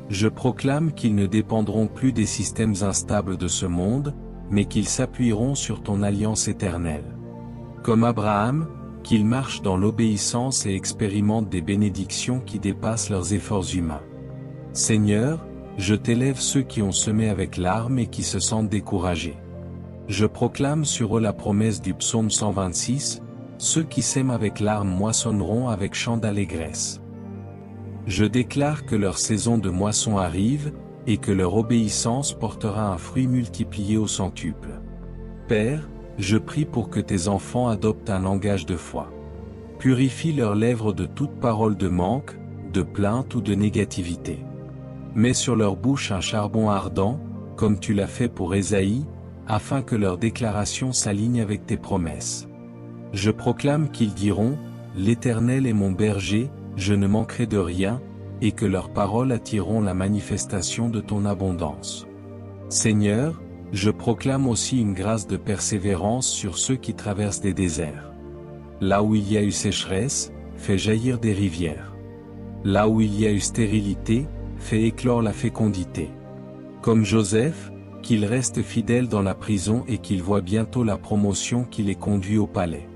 Je proclame qu'ils ne dépendront plus des systèmes instables de ce monde, mais qu'ils s'appuieront sur ton alliance éternelle. Comme Abraham, qu'ils marchent dans l'obéissance et expérimentent des bénédictions qui dépassent leurs efforts humains. Seigneur, je t'élève ceux qui ont semé avec larmes et qui se sentent découragés. Je proclame sur eux la promesse du psaume 126, ceux qui sèment avec larmes moissonneront avec chant d'allégresse. Je déclare que leur saison de moisson arrive, et que leur obéissance portera un fruit multiplié au centuple. Père, je prie pour que tes enfants adoptent un langage de foi. Purifie leurs lèvres de toute parole de manque, de plainte ou de négativité. Mets sur leur bouche un charbon ardent, comme tu l'as fait pour Ésaïe, afin que leurs déclarations s'alignent avec tes promesses. Je proclame qu'ils diront, « L'Éternel est mon berger, je ne manquerai de rien », et que leurs paroles attireront la manifestation de ton abondance. Seigneur, je proclame aussi une grâce de persévérance sur ceux qui traversent des déserts. Là où il y a eu sécheresse, fais jaillir des rivières. Là où il y a eu stérilité, fais éclore la fécondité. Comme Joseph, qu'il reste fidèle dans la prison et qu'il voit bientôt la promotion qui les conduit au palais.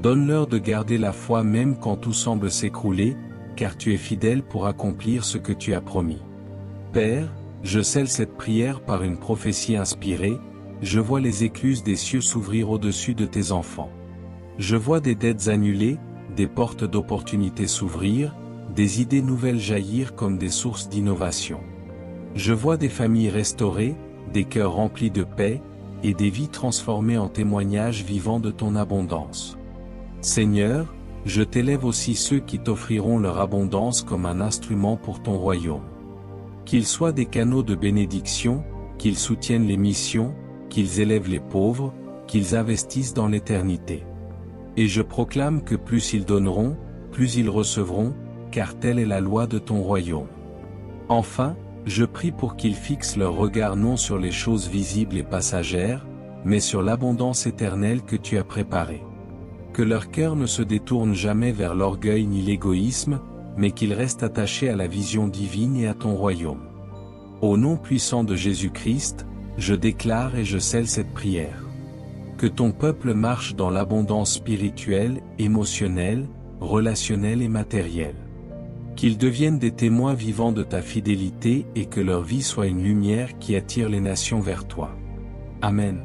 Donne-leur de garder la foi même quand tout semble s'écrouler, car tu es fidèle pour accomplir ce que tu as promis. Père, je scelle cette prière par une prophétie inspirée, je vois les écluses des cieux s'ouvrir au-dessus de tes enfants. Je vois des dettes annulées, des portes d'opportunités s'ouvrir, des idées nouvelles jaillir comme des sources d'innovation. Je vois des familles restaurées, des cœurs remplis de paix, et des vies transformées en témoignages vivants de ton abondance. Seigneur, je t'élève aussi ceux qui t'offriront leur abondance comme un instrument pour ton royaume. Qu'ils soient des canaux de bénédiction, qu'ils soutiennent les missions, qu'ils élèvent les pauvres, qu'ils investissent dans l'éternité. Et je proclame que plus ils donneront, plus ils recevront, car telle est la loi de ton royaume. Enfin, je prie pour qu'ils fixent leur regard non sur les choses visibles et passagères, mais sur l'abondance éternelle que tu as préparée. Que leur cœur ne se détourne jamais vers l'orgueil ni l'égoïsme, mais qu'ils restent attachés à la vision divine et à ton royaume. Au nom puissant de Jésus-Christ, je déclare et je scelle cette prière. Que ton peuple marche dans l'abondance spirituelle, émotionnelle, relationnelle et matérielle. Qu'ils deviennent des témoins vivants de ta fidélité et que leur vie soit une lumière qui attire les nations vers toi. Amen.